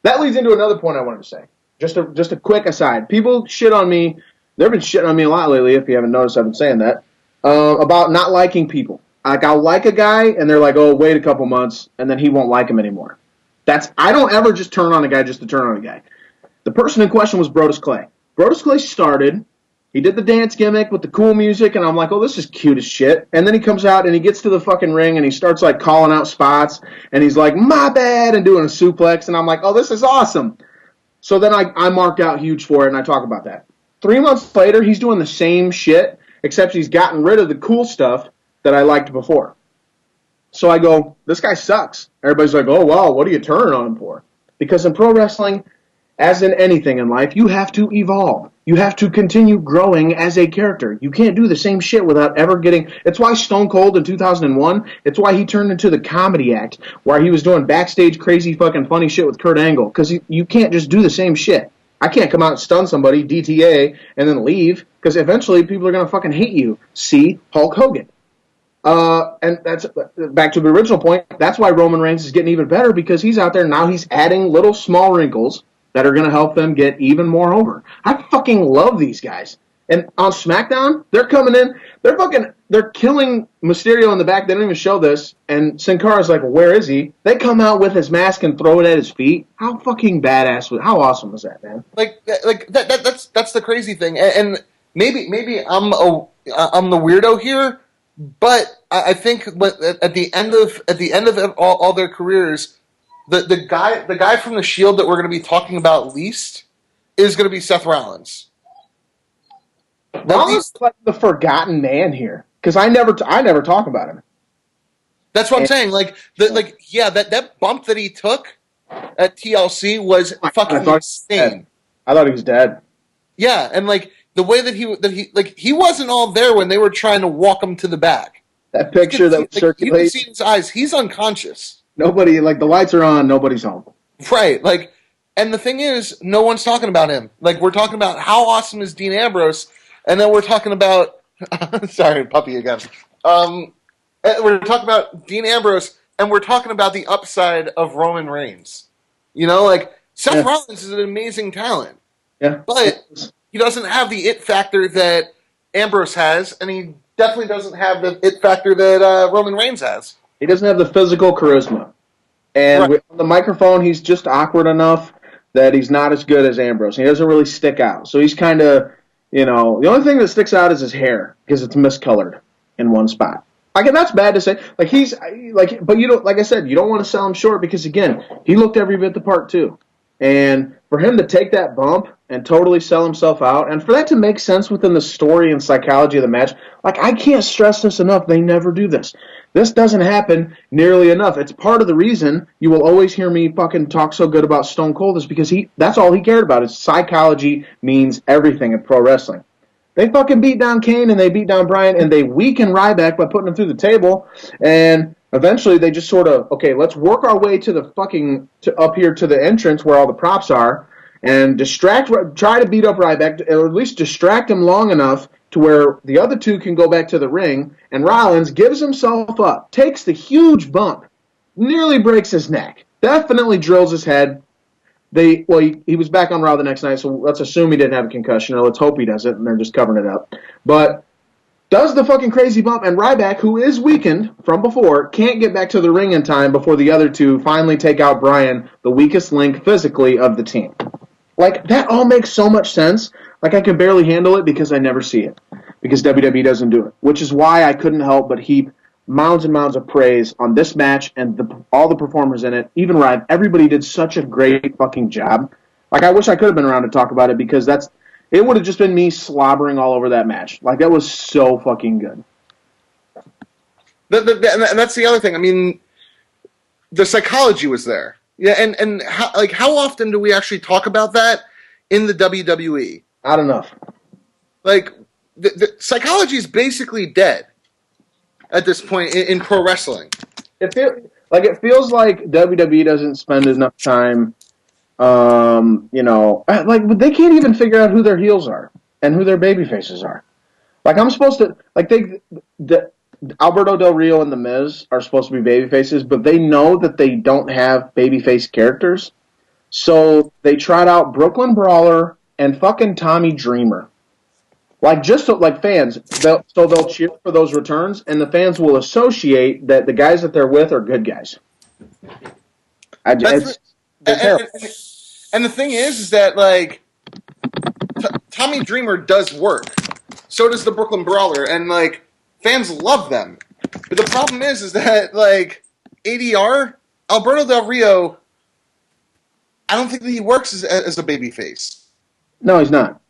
That leads into another point I wanted to say. Just a quick aside. People shit on me. They've been shitting on me a lot lately, if you haven't noticed I've been saying that, about not liking people. Like, I'll like a guy, and they're like, oh, wait a couple months, and then he won't like him anymore. I don't ever just turn on a guy just to turn on a guy. The person in question was Brodus Clay. Brodus Clay started. He did the dance gimmick with the cool music, and I'm like, oh, this is cute as shit. And then he comes out, and he gets to the fucking ring, and he starts, like, calling out spots, and he's like, my bad, and doing a suplex, and I'm like, oh, this is awesome. So then I marked out huge for it, and I talk about that. 3 months later, he's doing the same shit, except he's gotten rid of the cool stuff that I liked before. So I go, this guy sucks. Everybody's like, oh, wow, what are you turning on him for? Because in pro wrestling, as in anything in life, you have to evolve. You have to continue growing as a character. You can't do the same shit without ever getting... It's why Stone Cold in 2001, it's why he turned into the comedy act, where he was doing backstage crazy fucking funny shit with Kurt Angle, because you can't just do the same shit. I can't come out and stun somebody, DTA, and then leave, because eventually people are going to fucking hate you. See Hulk Hogan. And that's back to the original point. That's why Roman Reigns is getting even better, because he's out there now. He's adding little small wrinkles that are going to help them get even more over. I fucking love these guys. And on SmackDown, they're coming in. They're killing Mysterio in the back. They don't even show this. And Sin Cara's like, where is he? They come out with his mask and throw it at his feet. How fucking badass how awesome was that, man? That's the crazy thing. And maybe I'm the weirdo here. But I think at the end of all their careers, the guy from the Shield that we're going to be talking about least is going to be Seth Rollins. Rollins is like the forgotten man here, because I never talk about him. That's what I'm saying. That bump that he took at TLC was fucking insane. I thought he was dead. Yeah, and the way that he wasn't all there when they were trying to walk him to the back. That picture that circulated. You can see his eyes. He's unconscious. Nobody, the lights are on, nobody's home. Right, and the thing is, no one's talking about him. We're talking about how awesome is Dean Ambrose, and then we're talking about, sorry, puppy again. We're talking about Dean Ambrose, and we're talking about the upside of Roman Reigns. Seth Rollins is an amazing talent. Yeah. But he doesn't have the it factor that Ambrose has, and he definitely doesn't have the it factor that Roman Reigns has. He doesn't have the physical charisma. And right. On the microphone, he's just awkward enough that he's not as good as Ambrose. He doesn't really stick out. So he's kind of, the only thing that sticks out is his hair, because it's miscolored in one spot. And that's bad to say. But you don't, like I said, you don't want to sell him short, because again, he looked every bit the part too. And for him to take that bump and totally sell himself out, and for that to make sense within the story and psychology of the match, I can't stress this enough. They never do this. This doesn't happen nearly enough. It's part of the reason you will always hear me fucking talk so good about Stone Cold, is because that's all he cared about. Is psychology means everything in pro wrestling. They fucking beat down Kane and they beat down Bryan and they weaken Ryback by putting him through the table, and eventually they just sort of, okay, let's work our way to the up here to the entrance where all the props are, and try to beat up Ryback, or at least distract him long enough to where the other two can go back to the ring, and Rollins gives himself up, takes the huge bump, nearly breaks his neck, definitely drills his head. He was back on Raw the next night, so let's assume he didn't have a concussion, or let's hope he doesn't, and they're just covering it up. But does the fucking crazy bump, and Ryback, who is weakened from before, can't get back to the ring in time before the other two finally take out Bryan, the weakest link physically of the team. That all makes so much sense. I can barely handle it because I never see it. Because WWE doesn't do it. Which is why I couldn't help but heap mounds and mounds of praise on this match and all the performers in it. Even Ryan, everybody did such a great fucking job. I wish I could have been around to talk about it, because it would have just been me slobbering all over that match. That was so fucking good. And that's the other thing. I mean, the psychology was there. Yeah, and how often do we actually talk about that in the WWE? Not enough. Like, the psychology is basically dead at this point in pro wrestling. It feels like WWE doesn't spend enough time. Like they can't even figure out who their heels are and who their baby faces are. Like I'm supposed to Alberto Del Rio and The Miz are supposed to be baby faces, but they know that they don't have babyface characters, so they trot out Brooklyn Brawler and fucking Tommy Dreamer. Like fans, they'll cheer for those returns, and the fans will associate that the guys that they're with are good guys. They're terrible. And the thing is that like Tommy Dreamer does work. So does the Brooklyn Brawler, and like fans love them. But the problem is that like ADR, Alberto Del Rio, I don't think that he works as a babyface. No, he's not.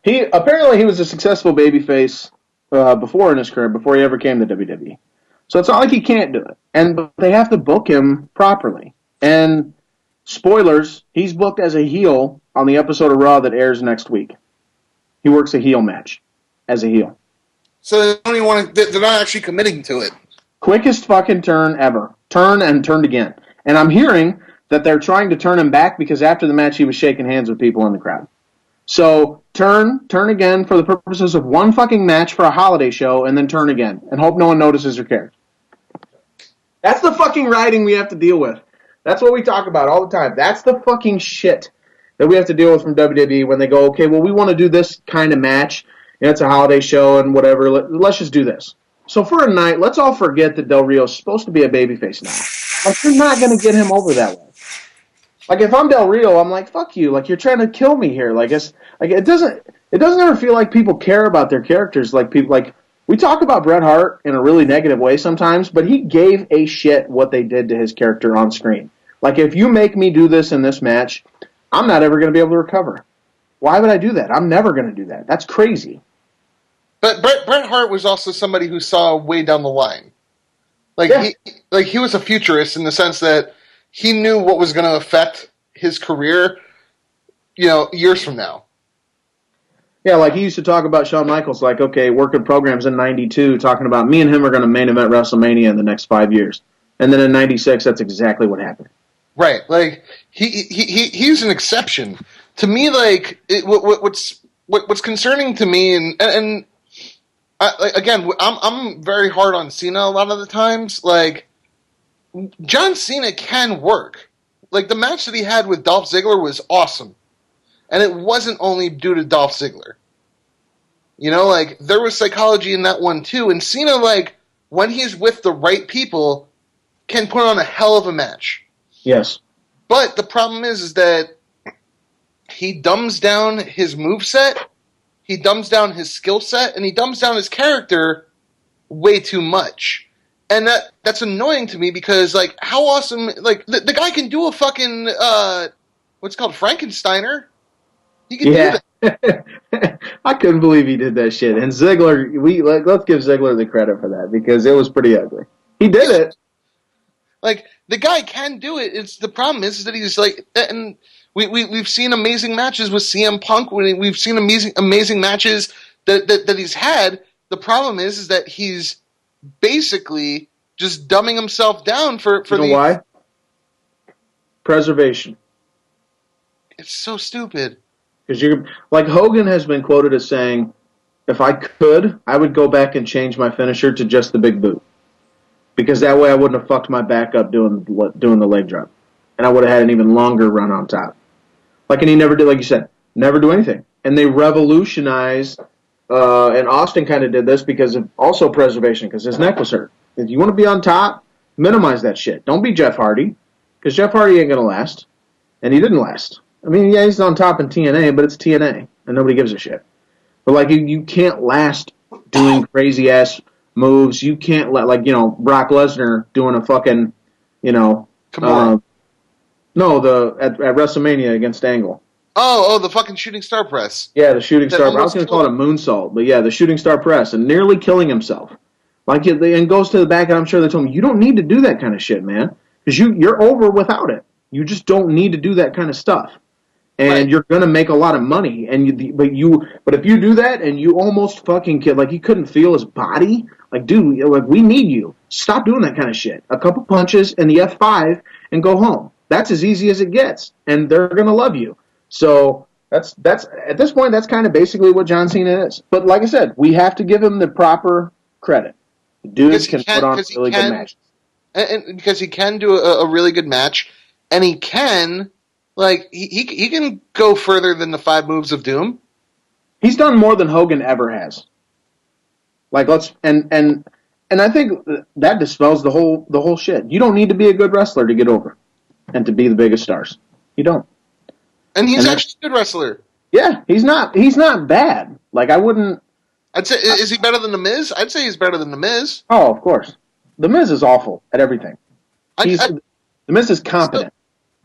He was a successful babyface before in his career, before he ever came to WWE. So it's not like he can't do it. And they have to book him properly. And spoilers, he's booked as a heel on the episode of Raw that airs next week. He works a heel match as a heel. So they don't even they're not actually committing to it. Quickest fucking turn ever. Turn and turned again. And I'm hearing that they're trying to turn him back because after the match he was shaking hands with people in the crowd. So turn again for the purposes of one fucking match for a holiday show, and then turn again, and hope no one notices or cares. That's the fucking writing we have to deal with. That's what we talk about all the time. That's the fucking shit that we have to deal with from WWE when they go, okay, well, we want to do this kind of match. It's a holiday show and whatever. Let's just do this. So for a night, let's all forget that Del Rio's supposed to be a babyface now. Like, you're not going to get him over that way. Like, if I'm Del Rio, I'm like, fuck you. Like, you're trying to kill me here. Like, it doesn't ever feel like people care about their characters. Like, we talk about Bret Hart in a really negative way sometimes, but he gave a shit what they did to his character on screen. Like, if you make me do this in this match, I'm not ever going to be able to recover. Why would I do that? I'm never going to do that. That's crazy. But Bret Hart was also somebody who saw way down the line. He was a futurist in the sense that he knew what was going to affect his career, years from now. Yeah, like he used to talk about Shawn Michaels, like, okay, working programs in 92, talking about me and him are going to main event WrestleMania in the next 5 years. And then in 96, that's exactly what happened. Right. Like, he's an exception. To me, like, what's concerning to me, and again, I'm very hard on Cena a lot of the times. Like, John Cena can work. Like, the match that he had with Dolph Ziggler was awesome. And it wasn't only due to Dolph Ziggler. Like, there was psychology in that one, too. And Cena, like, when he's with the right people, can put on a hell of a match. Yes. But the problem is that he dumbs down his moveset, he dumbs down his skill set, and he dumbs down his character way too much. And that's annoying to me because, like, how awesome... Like, the guy can do a fucking... what's it called? Frankensteiner? He can do that. I couldn't believe he did that shit. And Ziggler... let's give Ziggler the credit for that because it was pretty ugly. He did it. Like, the guy can do it. The problem is that he's, like... And we've seen amazing matches with CM Punk. We've seen amazing matches that he's had. The problem is that he's basically just dumbing himself down for why? Preservation. It's so stupid. Because like Hogan has been quoted as saying, if I could, I would go back and change my finisher to just the big boot. Because that way I wouldn't have fucked my back up doing the leg drop. And I would have had an even longer run on top. Like, and he never did, like you said, never do anything. And they revolutionized, and Austin kind of did this because of also preservation, because his neck was hurt. If you want to be on top, minimize that shit. Don't be Jeff Hardy, because Jeff Hardy ain't going to last. And he didn't last. I mean, yeah, he's on top in TNA, but it's TNA, and nobody gives a shit. But, like, you can't last doing crazy-ass moves. You can't let, like, Brock Lesnar doing a fucking, at WrestleMania against Angle. Oh, the fucking shooting star press. Yeah, the shooting star. I was going to call it a moonsault, but yeah, the shooting star press, and nearly killing himself. And goes to the back, and I'm sure they told him, you don't need to do that kind of shit, man, because you're over without it. You just don't need to do that kind of stuff, and you're gonna make a lot of money. But if you do that and you almost fucking kill, like he couldn't feel his body, like dude, like we need you. Stop doing that kind of shit. A couple punches and the F5 and go home. That's as easy as it gets, and they're gonna love you. So that's at this point, that's kind of basically what John Cena is. But like I said, we have to give him the proper credit. Dude can put on really good matches. And because he can do a really good match, and he can, like, he can go further than the 5 moves of doom. He's done more than Hogan ever has. Like, and I think that dispels the whole shit. You don't need to be a good wrestler to get over and to be the biggest stars. You don't. And he's actually a good wrestler. Yeah, he's not bad. Like, I wouldn't. I'd say, is he better than The Miz? I'd say he's better than The Miz. Oh, of course. The Miz is awful at everything. The Miz is competent.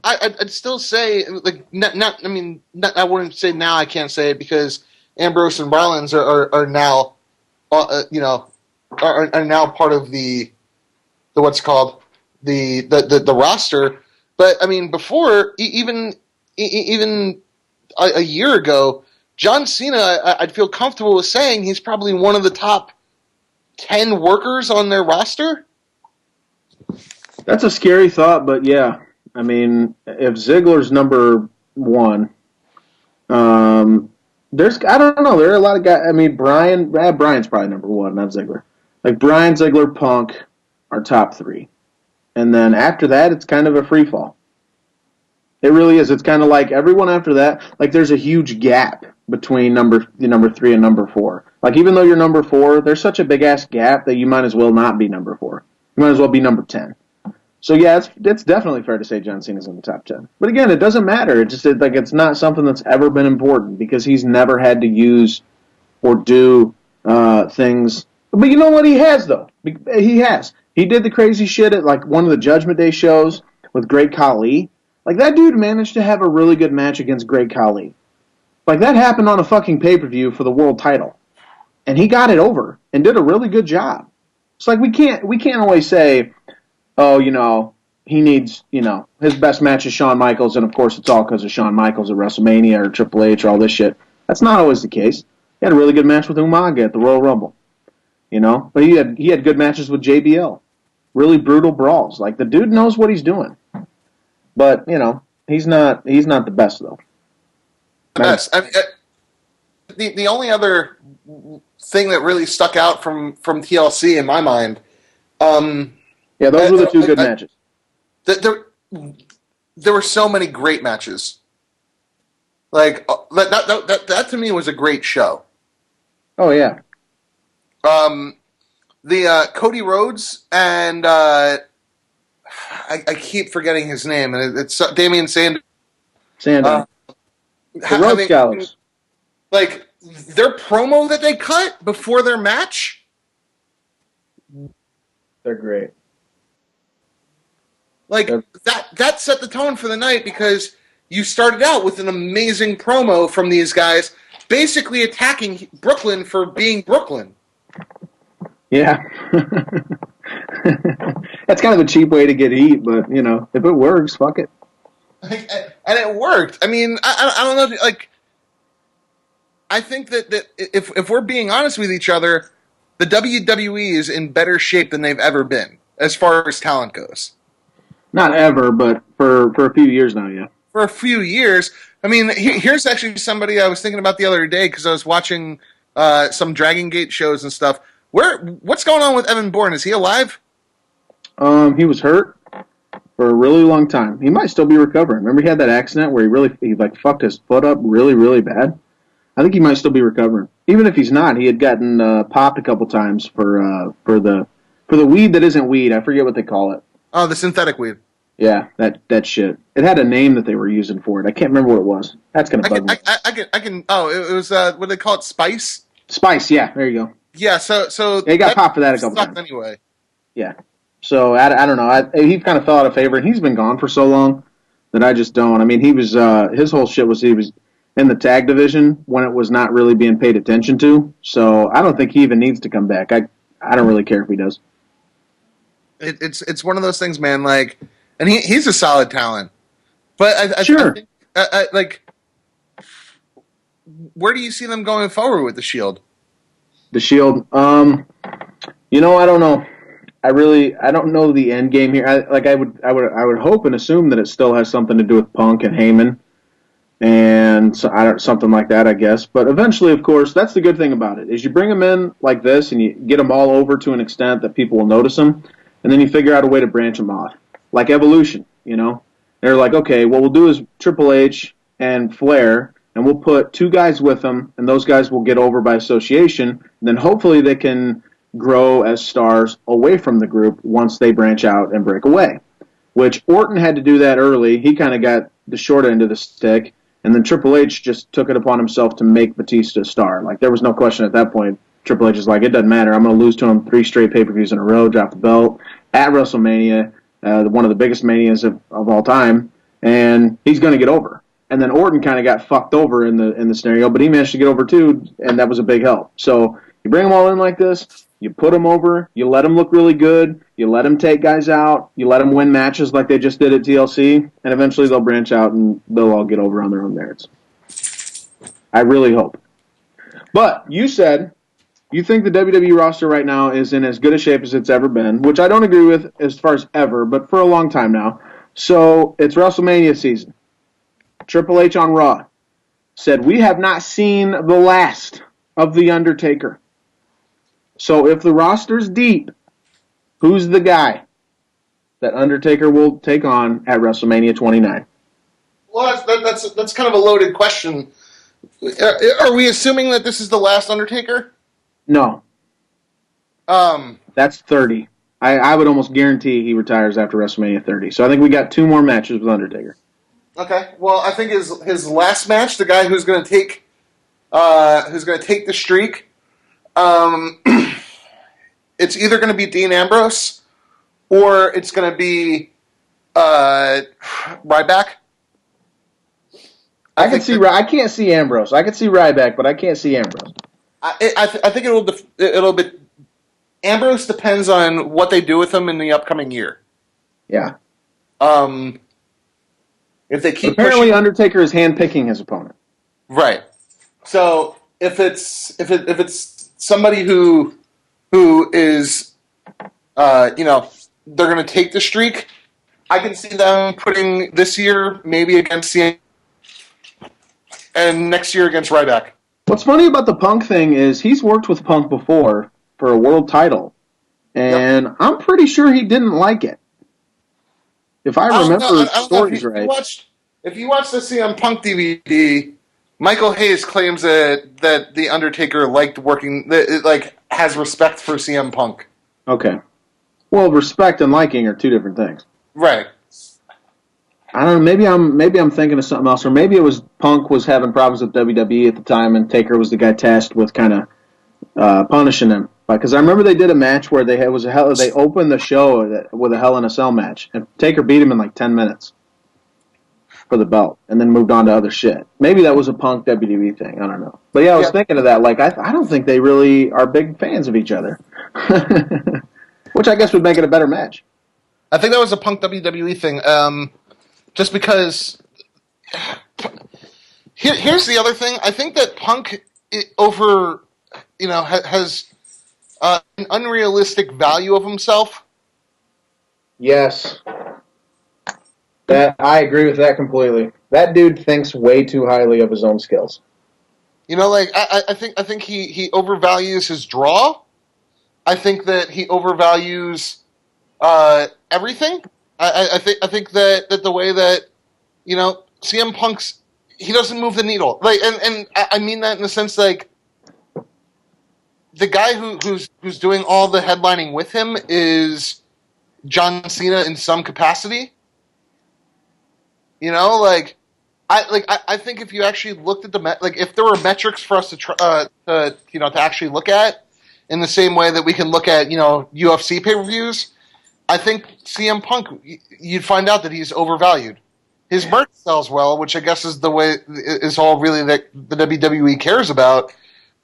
I'd still say, like, I wouldn't say now. I can't say it because Ambrose and Rollins are now, are now part of the what's called the roster. But I mean, before even a year ago, John Cena, I'd feel comfortable with saying he's probably one of the top 10 workers on their roster. That's a scary thought, but yeah. I mean, if Ziggler's number 1, I don't know. There are a lot of guys. I mean, Bryan's probably number 1, not Ziggler. Like Bryan, Ziggler, Punk are top 3, and then after that, it's kind of a free fall. It really is. It's kind of like everyone after that. Like there's a huge gap between number 3 and number 4. Like even though you're number 4, there's such a big ass gap that you might as well not be number 4. You might as well be number 10. So yeah, it's definitely fair to say John Cena's in the top 10. But again, it doesn't matter. It's not something that's ever been important because he's never had to use or do things. But you know what he has though? He has. He did the crazy shit at like one of the Judgment Day shows with Great Khali. Like that dude managed to have a really good match against Great Khali. Like that happened on a fucking pay-per-view for the world title. And he got it over and did a really good job. It's like we can't always say, oh, he needs, his best match is Shawn Michaels, and of course it's all because of Shawn Michaels at WrestleMania or Triple H or all this shit. That's not always the case. He had a really good match with Umaga at the Royal Rumble. But he had good matches with JBL. Really brutal brawls. Like the dude knows what he's doing. But, he's not the best though. Best. I mean, the only other thing that really stuck out from TLC in my mind. Yeah, those were the 2 good matches. There were so many great matches. Like that to me was a great show. Oh yeah. The Cody Rhodes and I keep forgetting his name, and it's Damian Sandow. The Rhodes Scholars. Like their promo that they cut before their match. They're great. Like that set the tone for the night because you started out with an amazing promo from these guys, basically attacking Brooklyn for being Brooklyn. Yeah. That's kind of a cheap way to get heat, but, if it works, fuck it. And it worked. I mean, I don't know, like, I think that if we're being honest with each other, the WWE is in better shape than they've ever been, as far as talent goes. Not ever, but for a few years now, yeah. For a few years. I mean, here's actually somebody I was thinking about the other day because I was watching some Dragon Gate shows and stuff. What's going on with Evan Bourne? Is he alive? He was hurt for a really long time. He might still be recovering. Remember he had that accident where he fucked his foot up really, really bad? I think he might still be recovering. Even if he's not, he had gotten popped a couple times for the weed that isn't weed. I forget what they call it. Oh, the synthetic weed. Yeah, that shit. It had a name that they were using for it. I can't remember what it was. That's gonna bug me. I can. Oh, it was what do they call it? Spice. Spice. Yeah, there you go. Yeah. So they got popped for that a couple times. Anyway. Yeah. So I don't know. He kind of fell out of favor, and he's been gone for so long that I just don't. I mean, he was his whole shit was he was in the tag division when it was not really being paid attention to. So I don't think he even needs to come back. I don't really care if he does. It's one of those things, man. Like, and he's a solid talent, but Sure. I think, like, where do you see them going forward with the Shield? The Shield. You know, I don't know. I don't know the end game here. I would hope and assume that it still has something to do with Punk and Heyman, and so something like that, I guess. But eventually, of course, that's the good thing about it is you bring them in like this and you get them all over to an extent that people will notice them, and then you figure out a way to branch them off, like Evolution. You know, they're like, okay, what we'll do is Triple H and Flair, and we'll put 2 guys with them, and those guys will get over by association. And then hopefully they can grow as stars away from the group once they branch out and break away, which Orton had to do that early. He kind of got the short end of the stick, and then Triple H just took it upon himself to make Batista a star. Like, there was no question at that point. Triple H is like, it doesn't matter. I'm going to lose to him 3 straight pay-per-views in a row, drop the belt at WrestleMania, one of the biggest manias of all time, and he's going to get over. And then Orton kind of got fucked over in the scenario, but he managed to get over too, and that was a big help. So you bring them all in like this, you put them over, you let them look really good, you let them take guys out, you let them win matches like they just did at TLC, and eventually they'll branch out and they'll all get over on their own merits. I really hope. But you said you think the WWE roster right now is in as good a shape as it's ever been, which I don't agree with as far as ever, but for a long time now. So it's WrestleMania season. Triple H on Raw said, we have not seen the last of The Undertaker. So if the roster's deep, who's the guy that Undertaker will take on at WrestleMania 29? Well, that's kind of a loaded question. Are we assuming that this is the last Undertaker? No. That's 30. I would almost guarantee he retires after WrestleMania 30. So I think we got 2 more matches with Undertaker. Okay. Well, I think his last match, the guy who's going to take the streak, it's either going to be Dean Ambrose or it's going to be Ryback. I can't see Ambrose. I can see Ryback, but I can't see Ambrose. I think it'll be Ambrose depends on what they do with him in the upcoming year. Yeah. If they keep apparently pushing, Undertaker is handpicking his opponent. Right. So if it's somebody who is they're going to take the streak, I can see them putting this year maybe against CM and next year against Ryback. What's funny about the Punk thing is he's worked with Punk before for a world title, and yep. I'm pretty sure he didn't like it. If I remember the stories right. If you watch the CM Punk DVD, Michael Hayes claims that the Undertaker liked working, has respect for CM Punk. Okay. Well, respect and liking are 2 different things. Right. I don't know. Maybe I'm thinking of something else, or maybe it was Punk was having problems with WWE at the time, and Taker was the guy tasked with kind of punishing him. Because I remember they did a match where they opened the show with a Hell in a Cell match, and Taker beat him in like 10 minutes for the belt, and then moved on to other shit. Maybe that was a Punk WWE thing. I don't know. But yeah, I was thinking of that. Like, I don't think they really are big fans of each other, which I guess would make it a better match. I think that was a Punk WWE thing. Just because. Here's the other thing. I think that Punk has an unrealistic value of himself. Yes. That I agree with that completely. That dude thinks way too highly of his own skills. I think he overvalues his draw. I think that he overvalues everything. I think that the way that CM Punk's he doesn't move the needle. And I mean that in the sense like the guy who's doing all the headlining with him is John Cena in some capacity. I think if you actually looked at if there were metrics for us to actually look at in the same way that we can look at UFC pay-per-views, I think CM Punk, you'd find out that he's overvalued. His merch sells well, which I guess is the way is all really that the WWE cares about.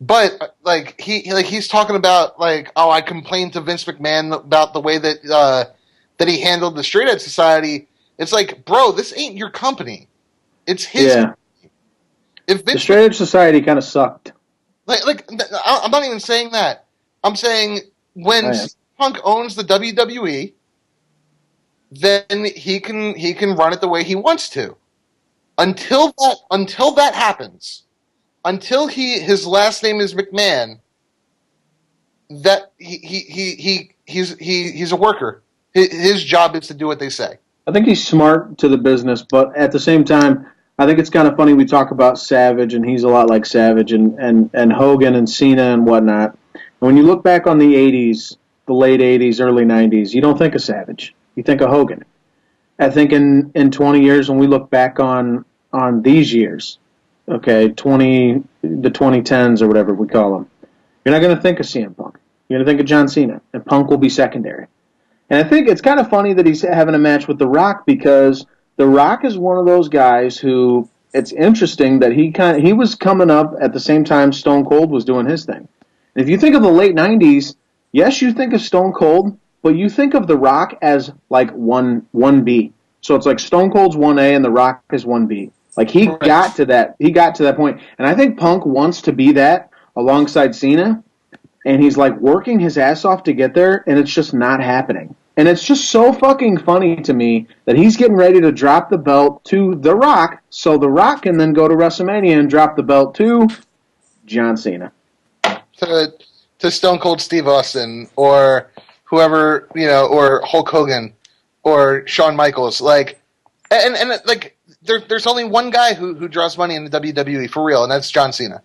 But he's talking about I complained to Vince McMahon about the way that he handled the Straight Edge Society. It's like, bro, this ain't your company. It's his. Yeah. Company. If Vince the Straight Edge Society kind of sucked. I'm not even saying that. I'm saying when CM Punk owns the WWE, then he can run it the way he wants to. Until that happens, until his last name is McMahon, that he's a worker. His job is to do what they say. I think he's smart to the business, but at the same time, I think it's kind of funny we talk about Savage, and he's a lot like Savage, and Hogan and Cena and whatnot. And when you look back on the 80s, the late 80s, early 90s, you don't think of Savage. You think of Hogan. I think in 20 years, when we look back on these years, okay, the 2010s or whatever we call them, you're not going to think of CM Punk. You're going to think of John Cena, and Punk will be secondary. And I think it's kind of funny that he's having a match with The Rock, because The Rock is one of those guys who, it's interesting that he was coming up at the same time Stone Cold was doing his thing. And if you think of the late 90s, yes, you think of Stone Cold, but you think of The Rock as like 1B. So it's like Stone Cold's 1A and The Rock is 1B. Like he got to that point. And I think Punk wants to be that alongside Cena, and he's like working his ass off to get there, and it's just not happening. And it's just so fucking funny to me that he's getting ready to drop the belt to The Rock, so The Rock can then go to WrestleMania and drop the belt to John Cena. To Stone Cold Steve Austin or whoever, or Hulk Hogan or Shawn Michaels. There's only one guy who draws money in the WWE for real, and that's John Cena.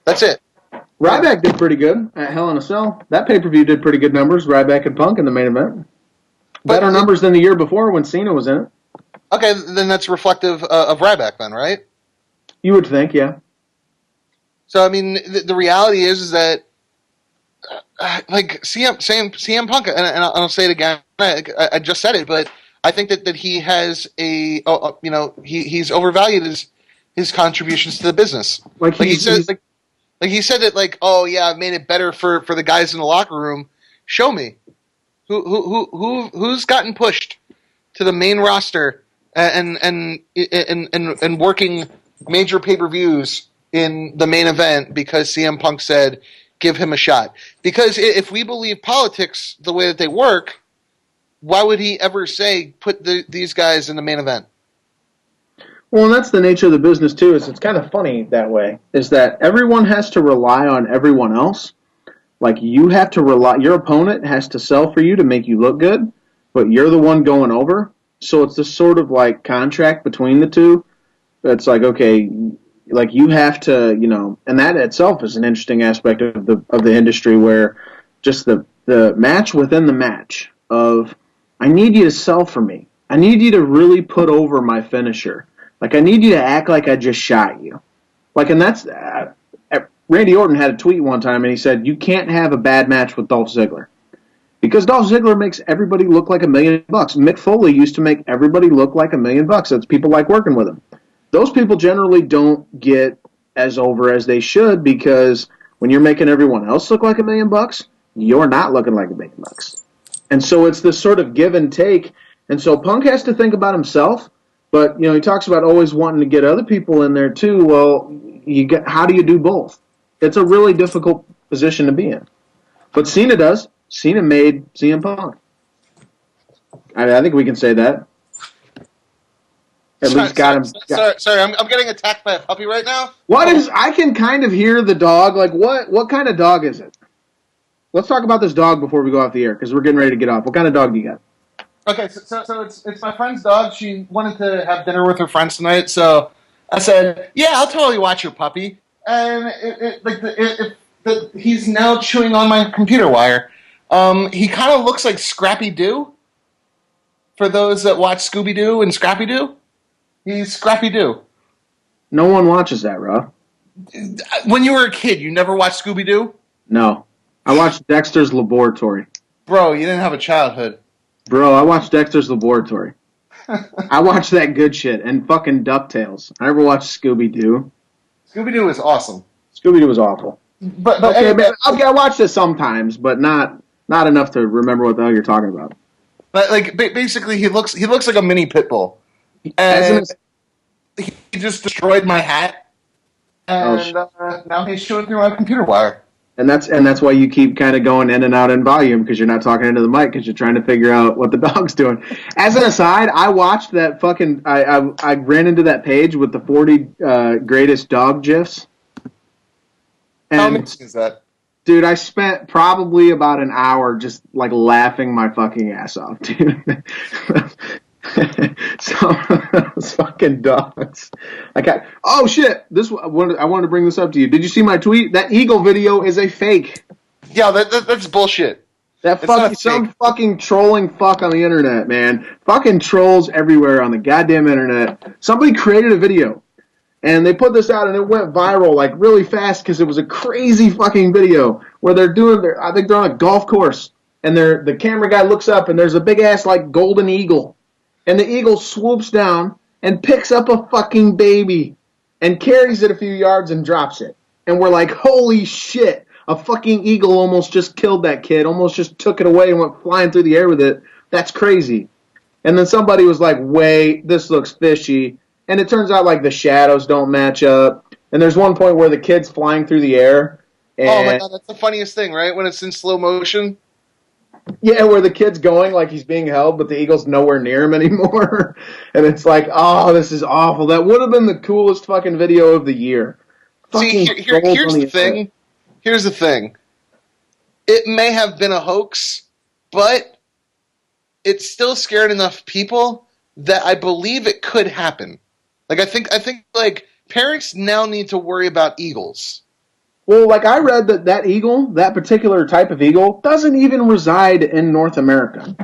That's it. Ryback did pretty good at Hell in a Cell. That pay-per-view did pretty good numbers, Ryback and Punk in the main event. Better numbers than the year before when Cena was in it. Okay, then that's reflective of Ryback then, right? You would think, yeah. So, I mean, the reality is that CM Punk, and I'll say it again, I just said it, but I think that he has he's overvalued his contributions to the busin's. He said that, oh yeah, I've made it better for the guys in the locker room. Show me who's gotten pushed to the main roster and working major pay-per-views in the main event because CM Punk said give him a shot. Because if we believe politics the way that they work, why would he ever say put these guys in the main event? Well, and that's the nature of the business, too, is it's kind of funny that way, is that everyone has to rely on everyone else. Like, you have to rely, your opponent has to sell for you to make you look good, but you're the one going over. So it's this sort of, contract between the two. It's like, okay, you have to, and that itself is an interesting aspect of the industry where just the match within the match of, I need you to sell for me. I need you to really put over my finisher. I need you to act like I just shot you. And that's... Randy Orton had a tweet one time, and he said, you can't have a bad match with Dolph Ziggler. Because Dolph Ziggler makes everybody look like $1 million. Mick Foley used to make everybody look like $1 million. That's people like working with him. Those people generally don't get as over as they should, because when you're making everyone else look like $1 million, you're not looking like $1 million. And so it's this sort of give and take. And so Punk has to think about himself. But, he talks about always wanting to get other people in there, too. Well, how do you do both? It's a really difficult position to be in. But Cena does. Cena made CM Punk. I think we can say that. At least got him. Sorry, I'm getting attacked by a puppy right now. I can kind of hear the dog. What kind of dog is it? Let's talk about this dog before we go off the air, because we're getting ready to get off. What kind of dog do you got? Okay, so it's my friend's dog. She wanted to have dinner with her friends tonight, so I said, "Yeah, I'll totally watch your puppy." And he's now chewing on my computer wire. He kind of looks like Scrappy Doo. For those that watch Scooby Doo and Scrappy Doo, he's Scrappy Doo. No one watches that, Rob. When you were a kid, you never watched Scooby Doo? No, I watched Dexter's Laboratory. Bro, you didn't have a childhood. Bro, I watched Dexter's Laboratory. I watched that good shit and fucking DuckTales. I never watched Scooby-Doo. Scooby-Doo is awesome. Scooby-Doo was awful. But Okay, man, I watch this sometimes, but not enough to remember what the hell you're talking about. But like basically, he looks like a mini pit bull, As and an- he just destroyed my hat, and now he's showing through my computer wire. And that's why you keep kind of going in and out in volume, because you're not talking into the mic, because you're trying to figure out what the dog's doing. As an aside, I watched that fucking. I ran into that page with the 40 greatest dog gifs. How And amazing is that? dude, I spent probably about an hour just like laughing my fucking ass off, dude. So those fucking dogs. Oh shit! I wanted to bring this up to you. Did you see my tweet? That eagle video is a fake. Yeah, that's bullshit. That It's not some fake. fucking trolling fuck on the internet, man. Fucking trolls everywhere on the goddamn internet. Somebody created a video, and they put this out, and it went viral like really fast because it was a crazy fucking video where I think they're on a golf course, and the camera guy looks up, and there's a big ass like golden eagle. And the eagle swoops down and picks up a fucking baby and carries it a few yards and drops it. And we're like, holy shit, a fucking eagle almost just killed that kid, almost just took it away and went flying through the air with it. That's crazy. And then somebody was like, wait, this looks fishy. And it turns out like the shadows don't match up. And there's one point where the kid's flying through the air. And Oh my god, that's the funniest thing, right? When it's in slow motion. yeah, where the kid's going like he's being held, but the eagle's nowhere near him anymore. And it's like, oh, this is awful. That would have been the coolest fucking video of the year. See, Fucking here's trolls on the thing. internet. Here's the thing. It may have been a hoax, but it still scared enough people that I believe it could happen. Like I think like parents now need to worry about eagles. Well, like I read that eagle, that particular type of eagle, doesn't even reside in North America.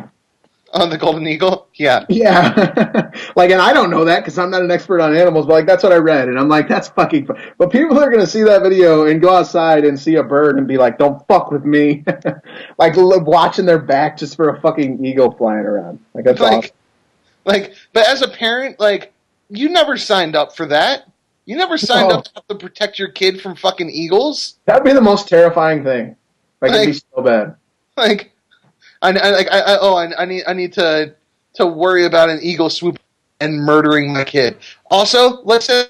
On the golden eagle? Yeah. Yeah. Like, and I don't know that because I'm not an expert on animals, but like that's what I read. And I'm like, that's fucking fun. But people are going to see that video and go outside and see a bird and be like, don't fuck with me. Like watching their back just for a fucking eagle flying around. Like, that's awesome. But as a parent, like, you never signed up for that. You never signed No. up to have to protect your kid from fucking eagles. That'd be the most terrifying thing. Like, it'd be Like- so bad. Like, I need to worry about an eagle swoop and murdering my kid. Also, let's say,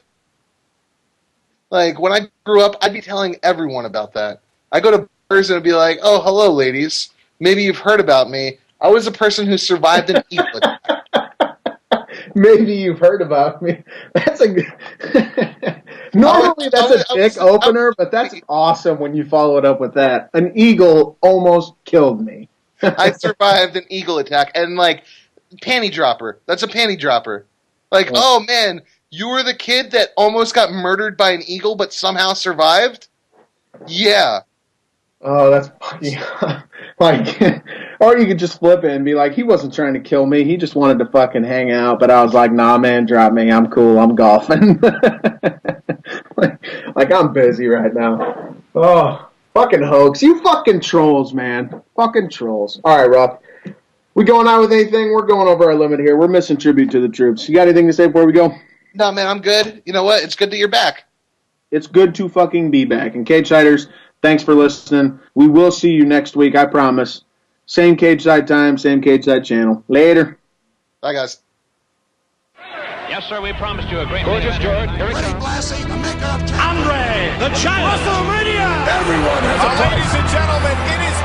like, when I grew up, I'd be telling everyone about that. I go to bars and I'd be like, "Oh, hello, ladies. Maybe you've heard about me. I was a person who survived an eagle attack." Maybe you've heard about me. That's a good... Normally that's a dick opener, but that's awesome when you follow it up with that. An eagle almost killed me. I survived an eagle attack, and like, panty dropper. That's a panty dropper. Like, oh man, you were the kid that almost got murdered by an eagle, but somehow survived. Yeah. Oh, that's fucking... like, or you could just flip it and be like, he wasn't trying to kill me. He just wanted to fucking hang out. But I was like, nah, man, drop me. I'm cool. I'm golfing. like, I'm busy right now. Oh, fucking hoax. You fucking trolls, man. Fucking trolls. All right, Ruff. We going out with anything? We're going over our limit here. We're missing tribute to the troops. You got anything to say before we go? No, man, I'm good. You know what? It's good that you're back. It's good to fucking be back. And Cagesiders, thanks for listening. We will see you next week, I promise. Same Cageside time, same Cageside channel. Later. Bye, guys. Yes, sir, we promised you a great Gorgeous George. Here we Ready, go. Blassie, the makeup champ. Andre, the Giant. WrestleMania. Everyone has a price. Ladies and gentlemen, it is